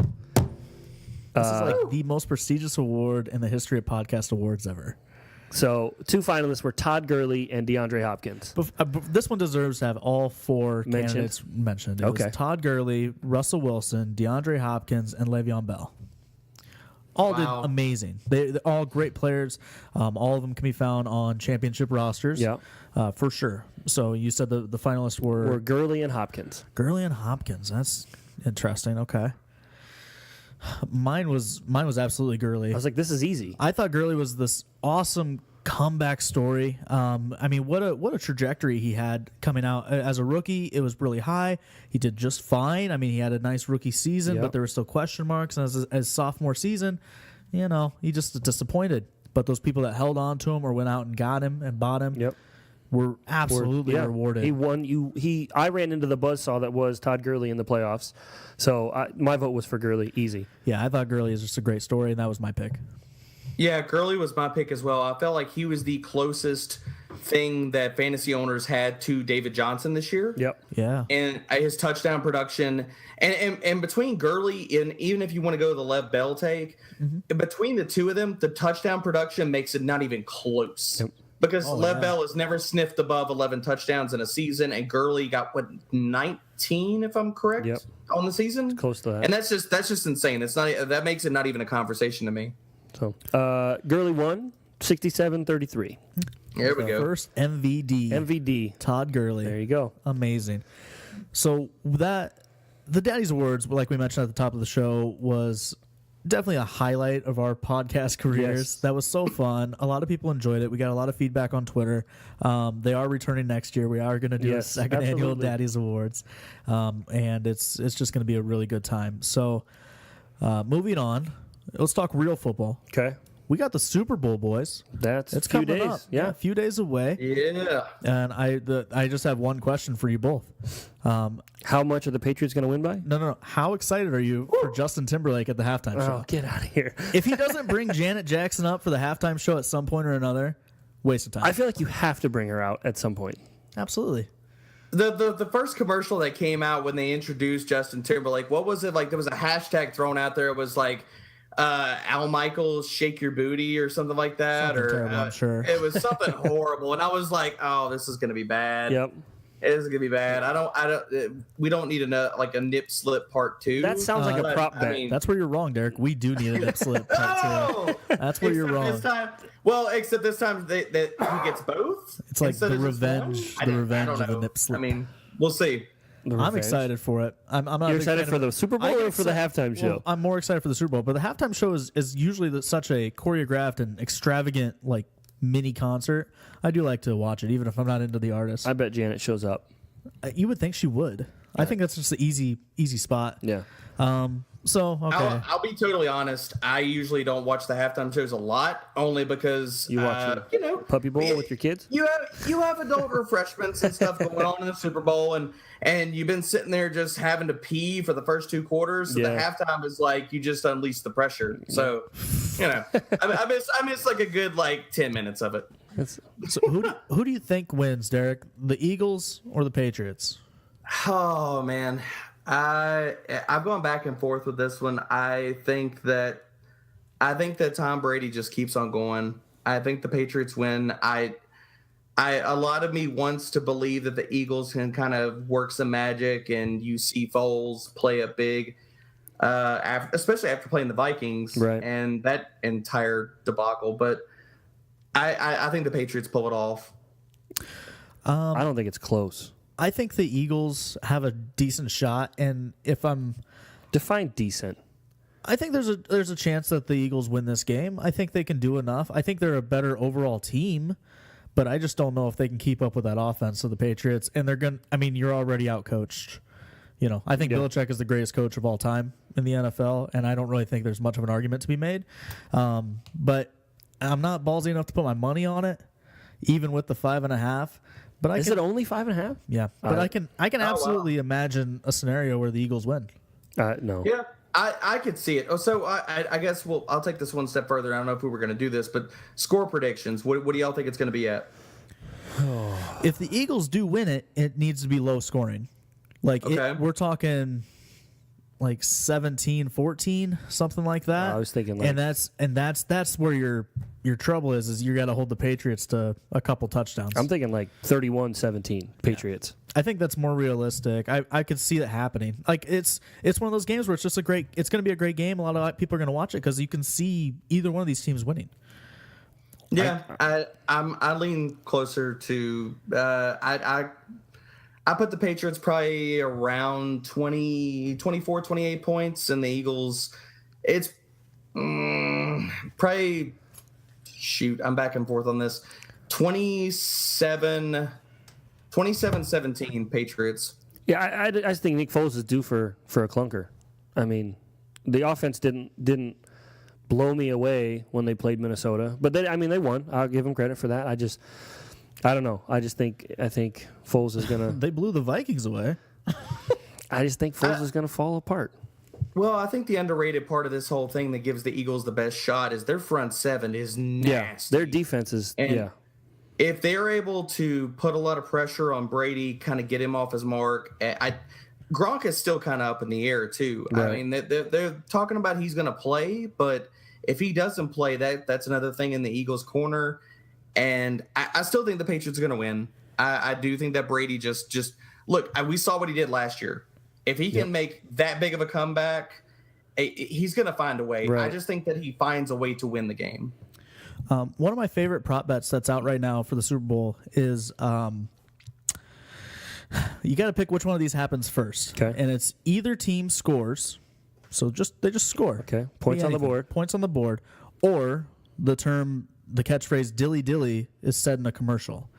This is like the most prestigious award in the history of podcast awards ever. So 2 finalists were Todd Gurley and DeAndre Hopkins. This one deserves to have all 4 candidates mentioned. It was Todd Gurley, Russell Wilson, DeAndre Hopkins, and Le'Veon Bell. All did amazing. They're all great players. All of them can be found on championship rosters. Yeah, for sure. So you said the finalists were Gurley and Hopkins. Gurley and Hopkins. That's interesting. Okay. Mine was absolutely Gurley. I was like, this is easy. I thought Gurley was this awesome comeback story. I mean, what a trajectory he had coming out as a rookie. It was really high. He did just fine. I mean, he had a nice rookie season, but there were still question marks. And as sophomore season, he just disappointed. But those people that held on to him or went out and got him and bought him, were absolutely rewarded. He won. I ran into the buzzsaw that was Todd Gurley in the playoffs. So my vote was for Gurley, easy. Yeah, I thought Gurley is just a great story, and that was my pick. Yeah, Gurley was my pick as well. I felt like he was the closest thing that fantasy owners had to David Johnson this year. Yep. Yeah. And his touchdown production. And between Gurley and even if you want to go to the Lev Bell take, between the two of them, the touchdown production makes it not even close. Yep. Because Lev Bell has never sniffed above 11 touchdowns in a season, and Gurley got 19, if I'm correct, on the season. It's close to that, and that's just insane. It's not that makes it not even a conversation to me. So Gurley won 67-33. There we go. First MVD. Todd Gurley. There you go. Amazing. So the Daddy's Awards, like we mentioned at the top of the show, was definitely a highlight of our podcast careers. Yes. That was so fun. A lot of people enjoyed it. We got a lot of feedback on Twitter. They are returning next year. We are going to do a second annual Daddy's Awards, and it's just going to be a really good time. So moving on, let's talk real football. Okay. we got the Super Bowl, boys. It's a few coming days. up. Yeah, a few days away. Yeah. And I just have one question for you both. How much are the Patriots going to win by? No. How excited are you for Justin Timberlake at the halftime show? Oh, get out of here. If he doesn't bring Janet Jackson up for the halftime show at some point or another, waste of time. I feel like you have to bring her out at some point. Absolutely. The first commercial that came out when they introduced Justin Timberlake, what was it like? There was a hashtag thrown out there. It was like Al Michaels shake your booty or something like that. Something terrible, I'm sure. It was something horrible. And I was like, oh, this is going to be bad. Yep. It is going to be bad. We don't need a nip slip part 2. That sounds like a prop bet. I mean, that's where you're wrong, Derek. We do need a nip slip part 2. That's where you're wrong. Except this time he gets both. It's like the revenge of the nip slip. I mean, we'll see. I'm excited for it. I'm not. You're excited for the Super Bowl or for the halftime show? Well, I'm more excited for the Super Bowl, but the halftime show is usually such a choreographed and extravagant mini concert. I do like to watch it, even if I'm not into the artist. I bet Janet shows up. You would think she would. I think that's just the easy spot. Yeah. So okay. I'll be totally honest. I usually don't watch the halftime shows a lot, only because you watch Puppy Bowl with your kids. You have adult refreshments and stuff going on in the Super Bowl, and you've been sitting there just having to pee for the first 2 quarters. So the halftime is like you just unleash the pressure. So I miss like a good 10 minutes of it. So who do you think wins, Derek? The Eagles or the Patriots? Oh man. I've gone back and forth with this one. I think that Tom Brady just keeps on going. I think the Patriots win. A lot of me wants to believe that the Eagles can kind of work some magic, and you see Foles play a big, especially after playing the Vikings and that entire debacle. But I think the Patriots pull it off. I don't think it's close. I think the Eagles have a decent shot, and if I'm define decent, I think there's a chance that the Eagles win this game. I think they can do enough. I think they're a better overall team, but I just don't know if they can keep up with that offense of the Patriots. And they're going. I mean, you're already outcoached. I think Belichick is the greatest coach of all time in the NFL, and I don't really think there's much of an argument to be made. But I'm not ballsy enough to put my money on it, even with the 5.5. But is it only 5.5? Yeah, but I can absolutely imagine a scenario where the Eagles win. No. Yeah, I could see it. Oh, so I guess I'll take this one step further. I don't know if we were going to do this, but score predictions. What do y'all think it's going to be at? If the Eagles do win it, it needs to be low scoring. We're talking 17-14, something like that. I was thinking and that's where your trouble is you got to hold the Patriots to a couple touchdowns. I'm thinking 31-17 Patriots. I think that's more realistic. I could see that happening. It's one of those games where it's just it's going to be a great game. A lot of people are going to watch it because you can see either one of these teams winning. Yeah, I lean closer to I put the Patriots probably around 24, 28 points, and the Eagles, it's probably, I'm back and forth on this, 27-17 Patriots. Yeah, I just think Nick Foles is due for a clunker. I mean, the offense didn't blow me away when they played Minnesota, but they won. I'll give them credit for that. I don't know. I think Foles is gonna. They blew the Vikings away. I just think Foles is gonna fall apart. Well, I think the underrated part of this whole thing that gives the Eagles the best shot is their front seven is nasty. Yeah, their defense is. And if they're able to put a lot of pressure on Brady, kind of get him off his mark, Gronk is still kind of up in the air too. Right. I mean, they're talking about he's going to play, but if he doesn't play, that's another thing in the Eagles' corner. And I still think the Patriots are going to win. I do think that Brady just look. We saw what he did last year. If he can make that big of a comeback, he's going to find a way. Right. I just think that he finds a way to win the game. One of my favorite prop bets that's out right now for the Super Bowl is you got to pick which one of these happens first. Okay. And it's either team scores, so they just score. Okay. Points on the board. Points on the the catchphrase "dilly dilly" is said in a commercial.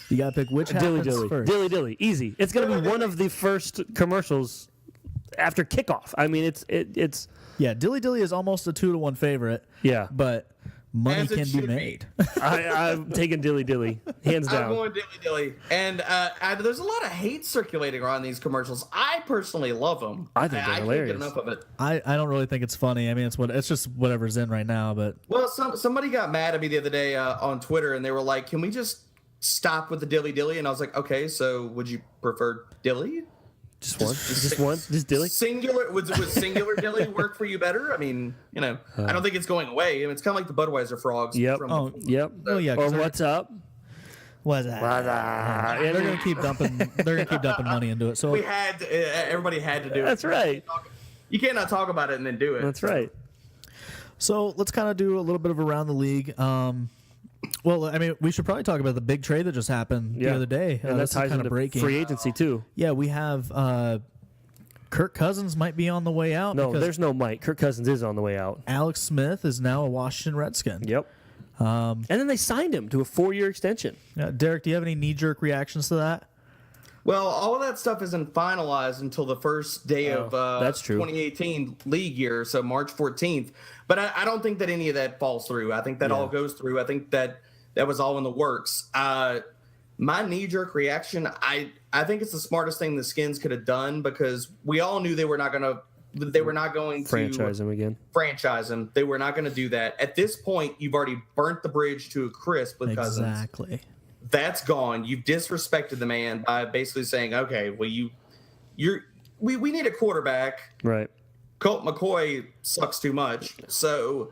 You got to pick which happens first. Dilly dilly, easy. It's going to be one of the first commercials after kickoff. I mean, it's yeah. Dilly dilly is almost a 2-1 favorite. Yeah, but money can be made. I'm taking dilly, hands down. I'm going dilly. And there's a lot of hate circulating around these commercials. I personally love them. I think they're hilarious. I can't get enough of it. I don't really think it's funny. I mean, it's just whatever's in right now. But well, somebody got mad at me the other day on Twitter, and they were like, "Can we just stop with the dilly?" And I was like, "Okay, so would you prefer dilly?" Just one? Just dilly? Singular? Would singular dilly work for you better? I mean, I don't think it's going away. I mean, it's kind of like the Budweiser frogs. Yep. Yep. Oh yeah. Or what's up? What's that? They're gonna keep dumping. They're gonna keep dumping money into it. So everybody had to do it. That's right. You cannot talk about it and then do it. That's right. So let's kind of do a little bit of around the league. Well, I mean, we should probably talk about the big trade that just happened the other day. And that's kind of breaking. Free agency, too. Yeah, we have Kirk Cousins might be on the way out. No, there's no might. Kirk Cousins is on the way out. Alex Smith is now a Washington Redskin. Yep. And then they signed him to a 4-year extension. Derek, do you have any knee-jerk reactions to that? Well, all of that stuff isn't finalized until the first day of that's true. 2018 league year, so March 14th. But I don't think that any of that falls through. I think that all goes through. I think that was all in the works. My knee-jerk reaction, I think it's the smartest thing the Skins could have done, because we all knew they were not going to franchise him again. Franchise him. They were not going to do that. At this point, you've already burnt the bridge to a crisp with Cousins. Exactly. That's gone. You've disrespected the man by basically saying, okay, well, we need a quarterback. Right. Colt McCoy sucks too much. So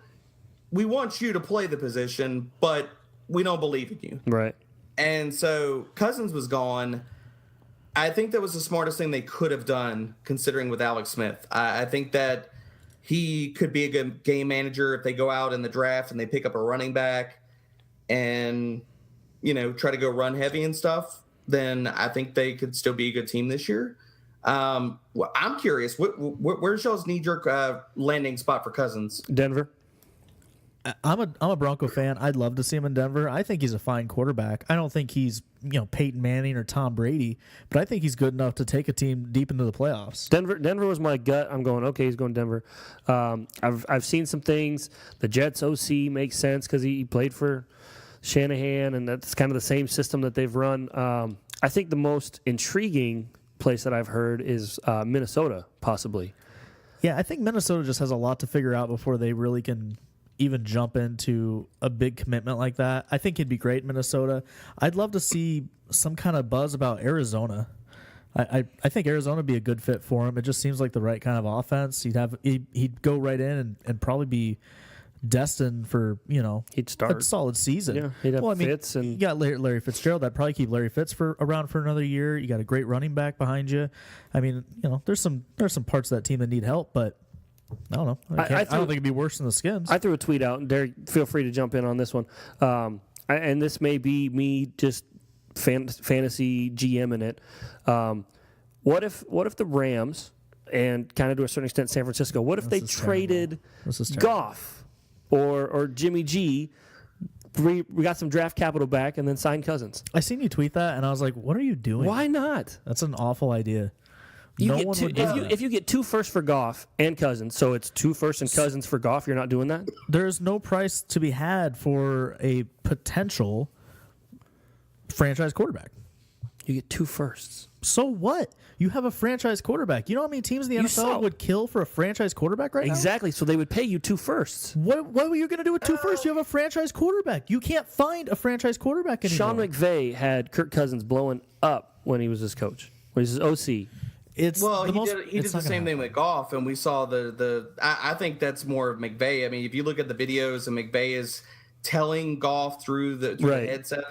we want you to play the position, but we don't believe in you. Right. And so Cousins was gone. I think that was the smartest thing they could have done, considering with Alex Smith. I think that he could be a good game manager if they go out in the draft and they pick up a running back and try to go run heavy and stuff, then I think they could still be a good team this year. Well, I'm curious, where's y'all's knee-jerk landing spot for Cousins? Denver. I'm a Bronco fan. I'd love to see him in Denver. I think he's a fine quarterback. I don't think he's Peyton Manning or Tom Brady, but I think he's good enough to take a team deep into the playoffs. Denver was my gut. I'm going, okay, he's going Denver. I've seen some things. The Jets OC makes sense because he played for Shanahan, and that's kind of the same system that they've run. I think the most intriguing place that I've heard is Minnesota, possibly. Yeah, I think Minnesota just has a lot to figure out before they really can even jump into a big commitment like that. I think he'd be great in Minnesota. I'd love to see some kind of buzz about Arizona. I think Arizona would be a good fit for him. It just seems like the right kind of offense. He'd go right in and probably be destined for he'd start a solid season. Yeah, he'd have Fitz, and you got Larry Fitzgerald. That'd probably keep Larry Fitz around for another year. You got a great running back behind you. I mean, there's some parts of that team that need help, but I don't know. I don't think it'd be worse than the Skins. I threw a tweet out, and Derek, feel free to jump in on this one. And this may be me just fantasy GMing it. What if the Rams, and kind of to a certain extent San Francisco, what if they traded Goff or Jimmy G? We got some draft capital back and then signed Cousins. I seen you tweet that, and I was like, what are you doing? Why not? That's an awful idea. If you get 2 firsts for Goff and Cousins, so it's 2 firsts and Cousins for Goff, you're not doing that? There's no price to be had for a potential franchise quarterback. You get 2 firsts. So what? You have a franchise quarterback. You know how many teams in the NFL would kill for a franchise quarterback right now? Exactly. So they would pay you 2 firsts. What were you going to do with 2 firsts? You have a franchise quarterback. You can't find a franchise quarterback anymore. Sean McVay had Kirk Cousins blowing up when he was his coach, when he was his OC. He did the same thing with Goff, and we saw I think that's more of McVay. I mean, if you look at the videos, and McVay is telling Goff through the headset,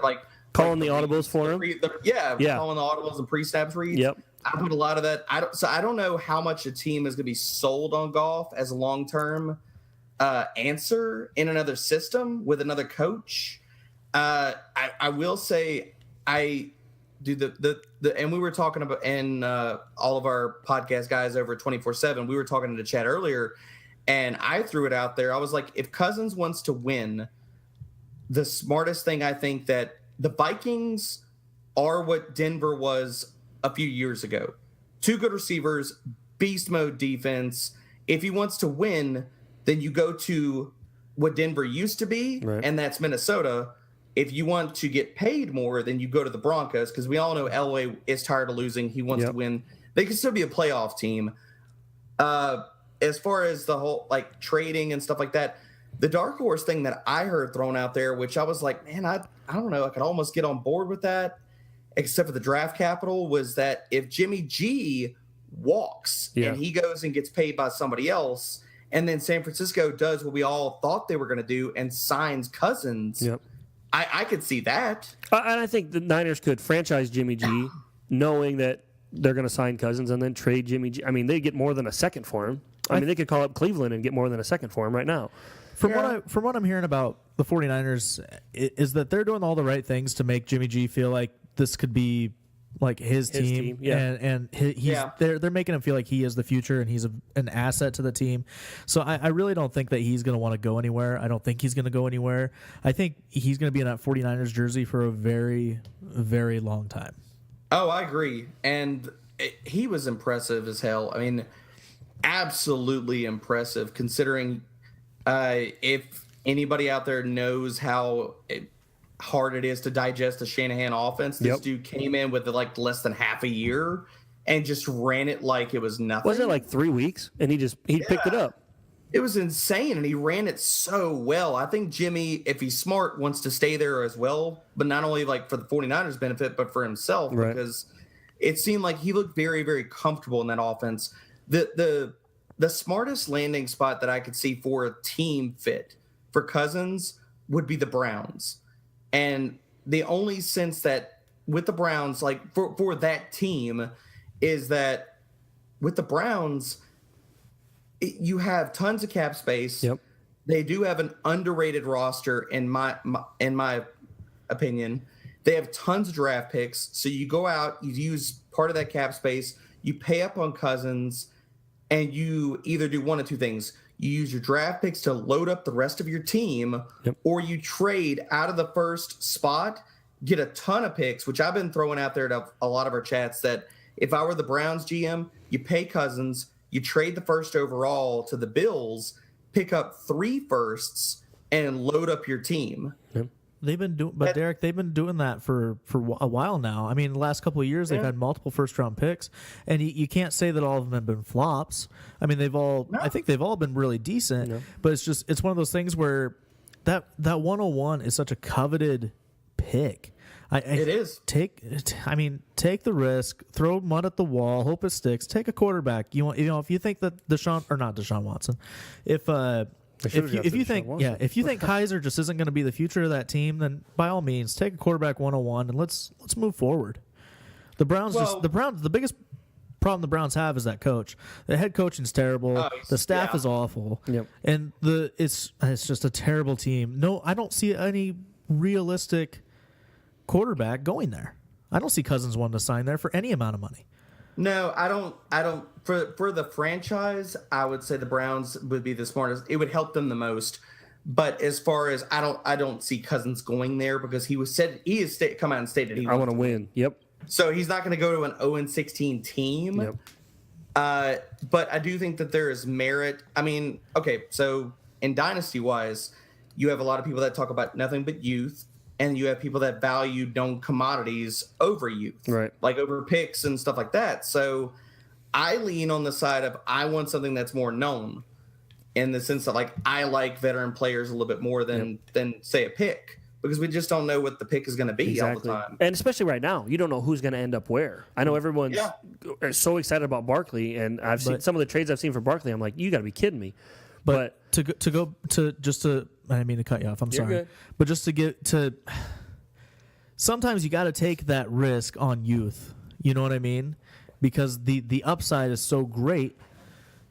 calling the audibles for him. Calling the audibles and pre-snaps reads. Yep. I put a lot of that. I don't know how much a team is going to be sold on Goff as a long-term answer in another system with another coach. I will say and we were talking about, and all of our podcast guys over 24/7, we were talking in the chat earlier, and I threw it out there. I was like, if Cousins wants to win, the smartest thing, I think, that the Vikings are what Denver was a few years ago. 2 good receivers, beast mode defense. If he wants to win, then you go to what Denver used to be, and that's Minnesota. If you want to get paid more, then you go to the Broncos, because we all know LA is tired of losing. He wants to win. They can still be a playoff team. As far as the whole like trading and stuff like that, the dark horse thing that I heard thrown out there, which I was like, man, I don't know, I could almost get on board with that, except for the draft capital, was that if Jimmy G walks and he goes and gets paid by somebody else, and then San Francisco does what we all thought they were going to do and signs Cousins, I could see that. And I think the Niners could franchise Jimmy G knowing that they're going to sign Cousins and then trade Jimmy G. I mean, they get more than a second for him. I mean, they could call up Cleveland and get more than a second for him right now. From what I'm hearing about the 49ers is that they're doing all the right things to make Jimmy G feel like this could be like his team. And they're making him feel like he is the future and he's an asset to the team. So I really don't think that he's going to want to go anywhere. I don't think he's going to go anywhere. I think he's going to be in that 49ers jersey for a very, very long time. Oh, I agree. And he was impressive as hell. I mean, absolutely impressive, considering if anybody out there knows how hard it is to digest a Shanahan offense, this dude came in with like less than half a year and just ran it like it was nothing. Was it like 3 weeks? And he picked it up. It was insane, and he ran it so well. I think Jimmy, if he's smart, wants to stay there as well, but not only like for the 49ers benefit, but for himself, because it seemed like he looked very, very comfortable in that offense. The smartest landing spot that I could see for a team fit for Cousins would be the Browns. And the only sense that with the Browns, like for that team, is that with the Browns, you have tons of cap space. Yep. They do have an underrated roster, in my opinion. They have tons of draft picks. So you go out, you use part of that cap space, you pay up on Cousins, and you either do one of two things. You use your draft picks to load up the rest of your team, or you trade out of the first spot, get a ton of picks, which I've been throwing out there to a lot of our chats, that if I were the Browns GM, you pay Cousins, you trade the first overall to the Bills, pick up 3 firsts, and load up your team. They've been doing, but Derek, they've been doing that for a while now. I mean, the last couple of years, they've had multiple first-round picks, and you can't say that all of them have been flops. I mean, I think they've all been really decent, but it's one of those things where that 101 is such a coveted pick. It is. Take the risk, throw mud at the wall, hope it sticks. Take a quarterback. If you think that Deshaun Watson, if you think Kaiser just isn't going to be the future of that team, then by all means take a quarterback 101 and let's move forward. The biggest problem the Browns have is that coach. The head coaching's terrible. The staff is awful. And it's just a terrible team. No, I don't see any realistic quarterback going there. I don't see Cousins wanting to sign there for any amount of money. No, I don't. For the franchise, I would say the Browns would be the smartest. It would help them the most. But as far as I don't see Cousins going there, because he has come out and stated he want to win. Yep. So he's not going to go to an 0-16 team. Yep. But I do think that there is merit. I mean, okay, so in dynasty wise, you have a lot of people that talk about nothing but youth. And you have people that value known commodities over youth, like over picks and stuff like that. So I lean on the side of I want something that's more known, in the sense that like I like veteran players a little bit more than say a pick, because we just don't know what the pick is going to be all the time. And especially right now, you don't know who's going to end up where. I know everyone's so excited about Barkley, and I've seen some of the trades I've seen for Barkley. I'm like, you got to be kidding me. But I didn't mean to cut you off. I'm sorry. Good. But just to get to, sometimes you got to take that risk on youth. You know what I mean? Because the upside is so great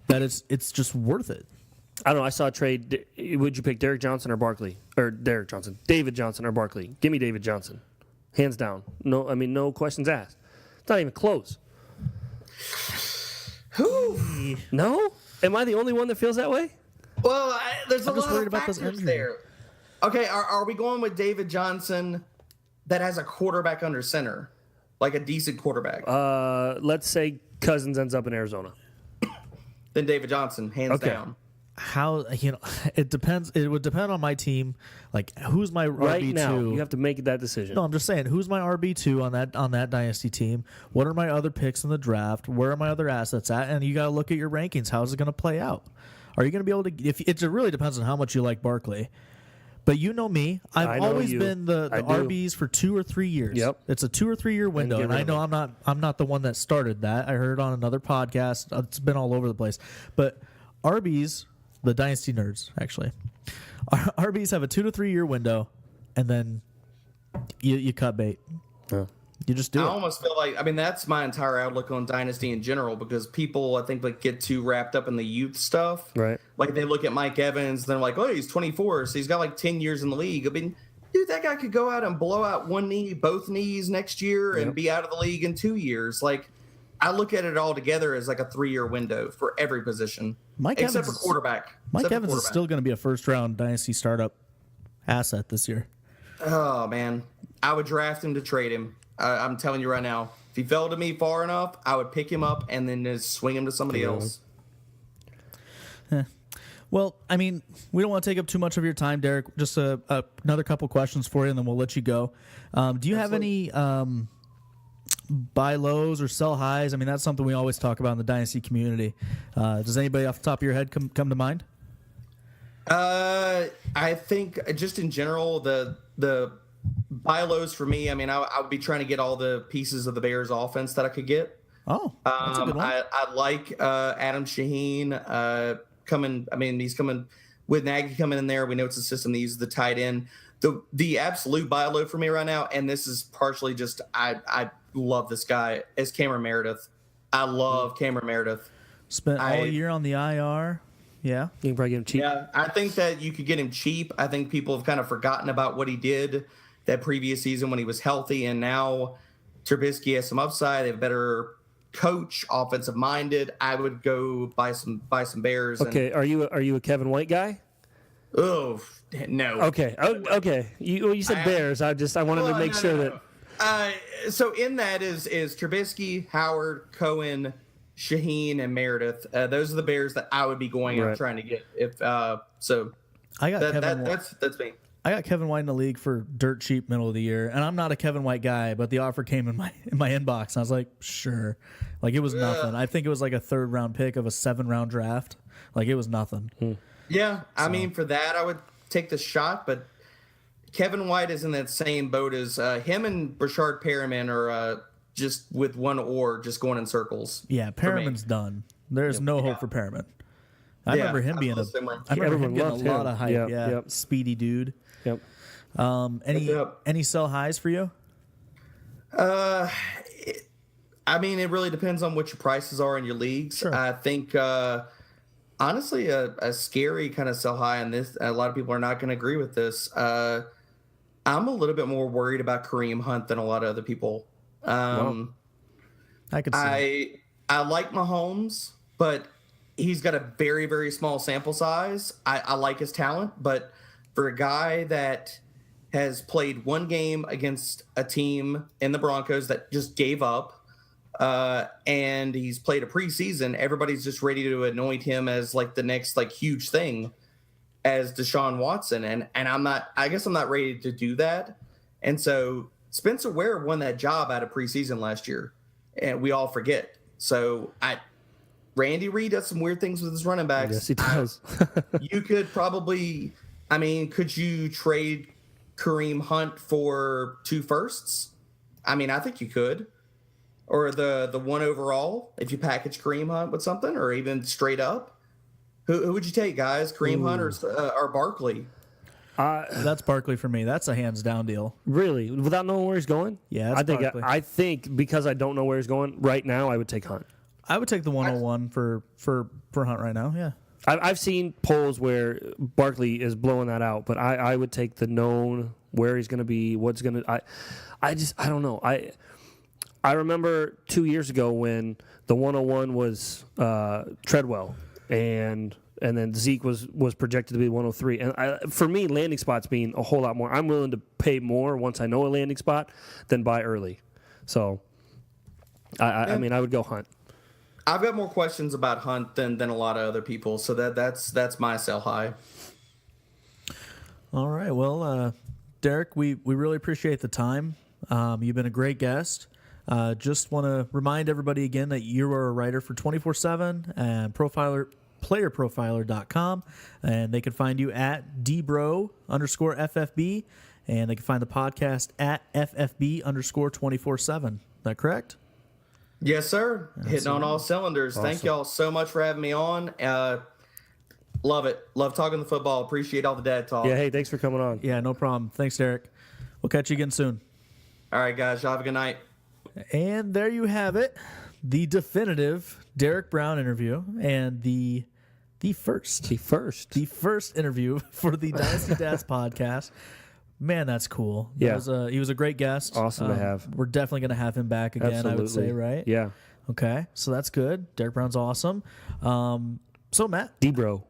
that it's just worth it. I don't know. I saw a trade. Would you pick Derek Johnson or Barkley? Or Derek Johnson? David Johnson or Barkley? Give me David Johnson. Hands down. No questions asked. It's not even close. Who? No? Am I the only one that feels that way? Well, there's a lot of factors there. Okay, are we going with David Johnson that has a quarterback under center, like a decent quarterback? Let's say Cousins ends up in Arizona. Then David Johnson, hands down. how it depends. It would depend on my team. Like, who's my right RB2? Now, you have to make that decision. No, I'm just saying, who's my RB2 on that dynasty team? What are my other picks in the draft? Where are my other assets at? And you got to look at your rankings. How is it going to play out? Are you going to be able to? If it really depends on how much you like Barkley. But you know me, I've always been the RBs for 2 or 3 years. Yep. It's a 2 or 3 year window, and I know I'm not the one that started that. I heard on another podcast. It's been all over the place. But RBs, the Dynasty nerds, actually, RBs have a 2 to 3 year window, and then you cut bait. Yeah. You just do it. I almost feel like, I mean, that's my entire outlook on Dynasty in general, because people, I think, like, get too wrapped up in the youth stuff. Right. Like, they look at Mike Evans, they're like, oh, he's 24, so he's got like 10 years in the league. I mean, dude, that guy could go out and blow out one knee, both knees next year, and be out of the league in 2 years. Like, I look at it all together as like a 3 year window for every position, except for quarterback. Mike Evans is still going to be a first round Dynasty startup asset this year. Oh, man. I would draft him to trade him. I'm telling you right now, if he fell to me far enough, I would pick him up and then just swing him to somebody else. Well, I mean, we don't want to take up too much of your time, Derek. Just another couple questions for you, and then we'll let you go. Do you have any buy lows or sell highs? I mean, that's something we always talk about in the Dynasty community. Does anybody off the top of your head come to mind? I think just in general, the buy lows for me, I mean, I would be trying to get all the pieces of the Bears offense that I could get. Oh, that's a good one. I like Adam Shaheen coming. I mean, he's coming with Nagy coming in there. We know it's a system that uses the tight end. The absolute buy low for me right now, and this is partially just I love this guy, is Cameron Meredith. I love Cameron Meredith. Spent all year on the IR. Yeah. You can probably get him cheap. Yeah, I think that you could get him cheap. I think people have kind of forgotten about what he did that previous season when he was healthy, and now Trubisky has some upside. They have a better coach, offensive minded. I would go buy some Bears. Okay, are you a Kevin White guy? Oh no. Okay. You said Bears. I wanted to make sure that. So in that is Trubisky, Howard, Cohen, Shaheen, and Meredith. Those are the Bears that I would be going out trying to get. If so, I got Kevin White. That's me. I got Kevin White in the league for dirt cheap middle of the year, and I'm not a Kevin White guy, but the offer came in my inbox, and I was like, sure. Like, it was nothing. I think it was like a 3rd round pick of a 7-round draft. Like, it was nothing. Yeah, I mean, for that, I would take the shot, but Kevin White is in that same boat as him and Brashard Perriman are just with one oar, just going in circles. Yeah, Perriman's done. There's no hope for Perriman. I remember him being a lot of hype. Yep. Speedy dude. Yep. Any sell highs for you? I mean, it really depends on what your prices are in your leagues. Sure. I think, honestly, a scary kind of sell high on this. A lot of people are not going to agree with this. I'm a little bit more worried about Kareem Hunt than a lot of other people. I could see. I like Mahomes, but he's got a very, very small sample size. I like his talent, but for a guy that has played one game against a team in the Broncos that just gave up, and he's played a preseason, everybody's just ready to anoint him as like the next like huge thing as Deshaun Watson. And I guess I'm not ready to do that. And so Spencer Ware won that job out of preseason last year, and we all forget. So Randy Reed does some weird things with his running backs. Yes, he does. You could probably, I mean, could you trade Kareem Hunt for 2 firsts? I mean, I think you could. Or the 1 overall, if you package Kareem Hunt with something, or even straight up. Who would you take, guys? Kareem Hunt or Barkley? That's Barkley for me. That's a hands down deal. Really? Without knowing where he's going? Yeah, I think because I don't know where he's going right now, I would take Hunt. I would take the 101 for Hunt right now. Yeah, I've seen polls where Barkley is blowing that out, but I would take the known where he's going to be, what's going to. I don't know. I remember 2 years ago when the 101 was Treadwell, and then Zeke was projected to be 103. And for me, landing spots mean a whole lot more. I'm willing to pay more once I know a landing spot than buy early. So I mean, I would go Hunt. I've got more questions about Hunt than a lot of other people, so that's my sell high. All right, well, Derek, we really appreciate the time. You've been a great guest. Just want to remind everybody again that you are a writer for 24/7 and playerprofiler.com, and they can find you at dbro_FFB, and they can find the podcast at FFB_247. Is that correct? Yes, sir. Absolutely. Hitting on all cylinders. Awesome. Thank y'all so much for having me on. Love it. Love talking the football. Appreciate all the dad talk. Yeah, hey, thanks for coming on. Yeah, no problem. Thanks, Derek. We'll catch you again soon. All right, guys. Y'all have a good night. And there you have it. The definitive Derek Brown interview and the first interview for the Dynasty Dads podcast. Man, that's cool. Yeah. He was a great guest. Awesome to have. We're definitely going to have him back again, Absolutely. I would say, right? Yeah. Okay, so that's good. Derek Brown's awesome. So Matt, D-Bro.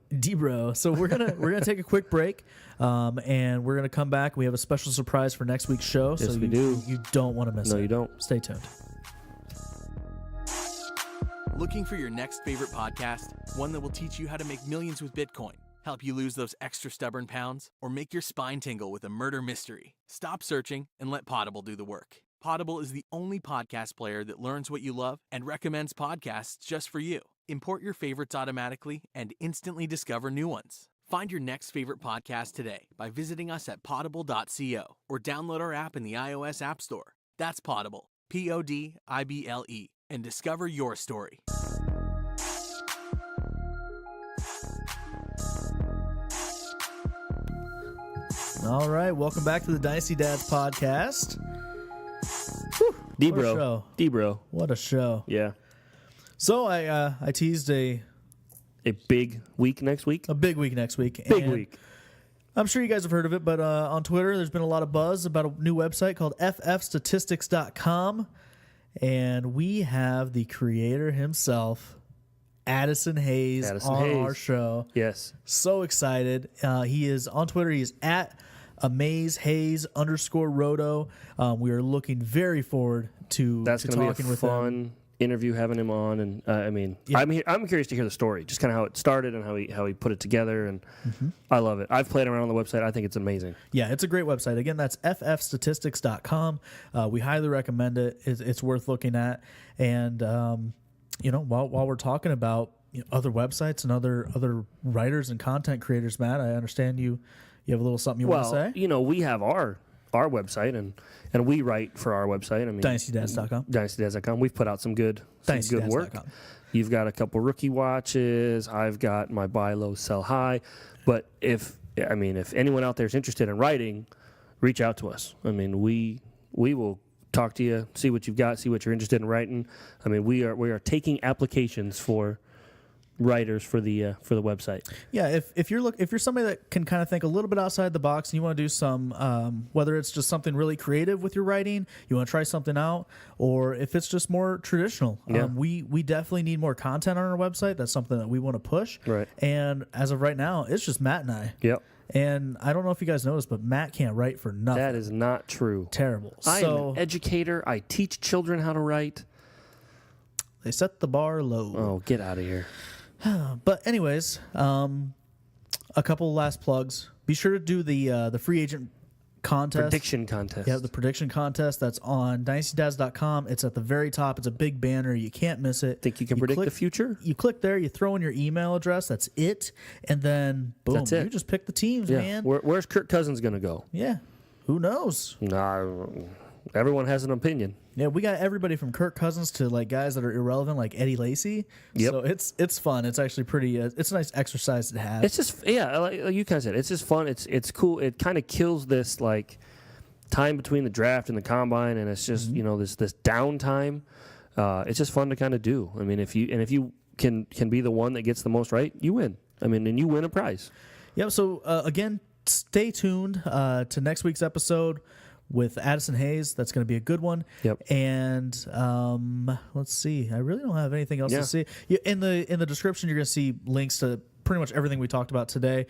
So we're gonna take a quick break, and we're gonna come back. We have a special surprise for next week's show. Yes, so we do. You don't want to miss it. No, you don't. Stay tuned. Looking for your next favorite podcast? One that will teach you how to make millions with Bitcoin, help you lose those extra stubborn pounds, or make your spine tingle with a murder mystery? Stop searching and let Potable do the work. Potable is the only podcast player that learns what you love and recommends podcasts just for you. Import your favorites automatically and instantly discover new ones. Find your next favorite podcast today by visiting us at potable.co or download our app in the iOS App Store. That's Potable, P-O-D-I-B-L-E, and discover your story. All right, welcome back to the Dynasty Dads Podcast. D-Bro. What a show. Yeah. So I teased a big week next week. A big week next week. Big week. I'm sure you guys have heard of it, but on Twitter, there's been a lot of buzz about a new website called ffstatistics.com, and we have the creator himself, Addison Hayes, on our show. Yes. So excited. He is on Twitter. He is at AmazeHayes_Roto. We are looking very forward to talking with him. Interview having him on, and I'm curious to hear the story, just kind of how it started and how he put it together, and I love it. I've played around on the website. I think it's amazing. Yeah, it's a great website. Again, that's ffstatistics.com. We highly recommend it. It's worth looking at. And while we're talking about other websites and other writers and content creators, Matt, I understand you have a little something you want to say. We have our website, and we write for our website. DynastyDads.com. DynastyDads.com. We've put out some good work. You've got a couple rookie watches. I've got my buy low, sell high. But if anyone out there is interested in writing, reach out to us. We will talk to you, see what you've got, see what you're interested in writing. We are taking applications for writers for the website. Yeah, if you're somebody that can kind of think a little bit outside the box and you want to do some whether it's just something really creative with your writing, you want to try something out, or if it's just more traditional, we definitely need more content on our website. That's something that we want to push. Right. And as of right now, it's just Matt and I. Yep. And I don't know if you guys noticed, but Matt can't write for nothing. That is not true. Terrible. I am an educator. I teach children how to write. They set the bar low. Oh, get out of here. But anyways, a couple last plugs. Be sure to do the free agent contest. Prediction contest. Yeah, the prediction contest. That's on DynastyDads.com. It's at the very top. It's a big banner. You can't miss it. Think you can predict the future? You click there. You throw in your email address. That's it. And then, boom, that's it. You just pick the teams, man. Where's Kirk Cousins going to go? Yeah. Who knows? Nah, everyone has an opinion. Yeah, we got everybody from Kirk Cousins to guys that are irrelevant, like Eddie Lacy. Yep. So it's fun. It's actually pretty. It's a nice exercise to have. It's just like you kind of said, it's just fun. It's cool. It kind of kills this time between the draft and the combine, and it's just this downtime. It's just fun to kind of do. If you can be the one that gets the most right, you win. And you win a prize. Yeah. So again, stay tuned to next week's episode with Addison Hayes. That's going to be a good one. Yep. And let's see. I really don't have anything else to see. In the description, you're going to see links to pretty much everything we talked about today.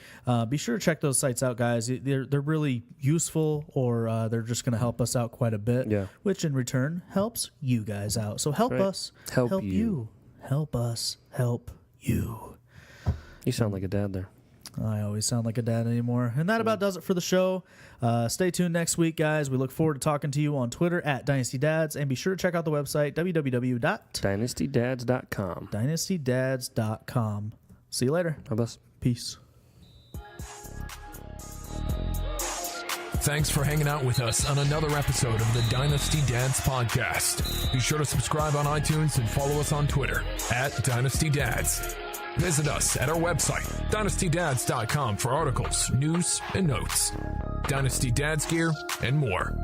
Be sure to check those sites out, guys. They're really useful, or they're just going to help us out quite a bit. Yeah. Which in return helps you guys out. So help us. Help you. help us help you. You sound like a dad there. I always sound like a dad anymore. And that about does it for the show. Stay tuned next week, guys. We look forward to talking to you on Twitter at Dynasty Dads. And be sure to check out the website, www.dynastydads.com. Dynastydads.com. See you later. Bye-bye. Peace. Thanks for hanging out with us on another episode of the Dynasty Dads Podcast. Be sure to subscribe on iTunes and follow us on Twitter at Dynasty Dads. Visit us at our website, dynastydads.com, for articles, news, and notes, Dynasty Dads gear, and more.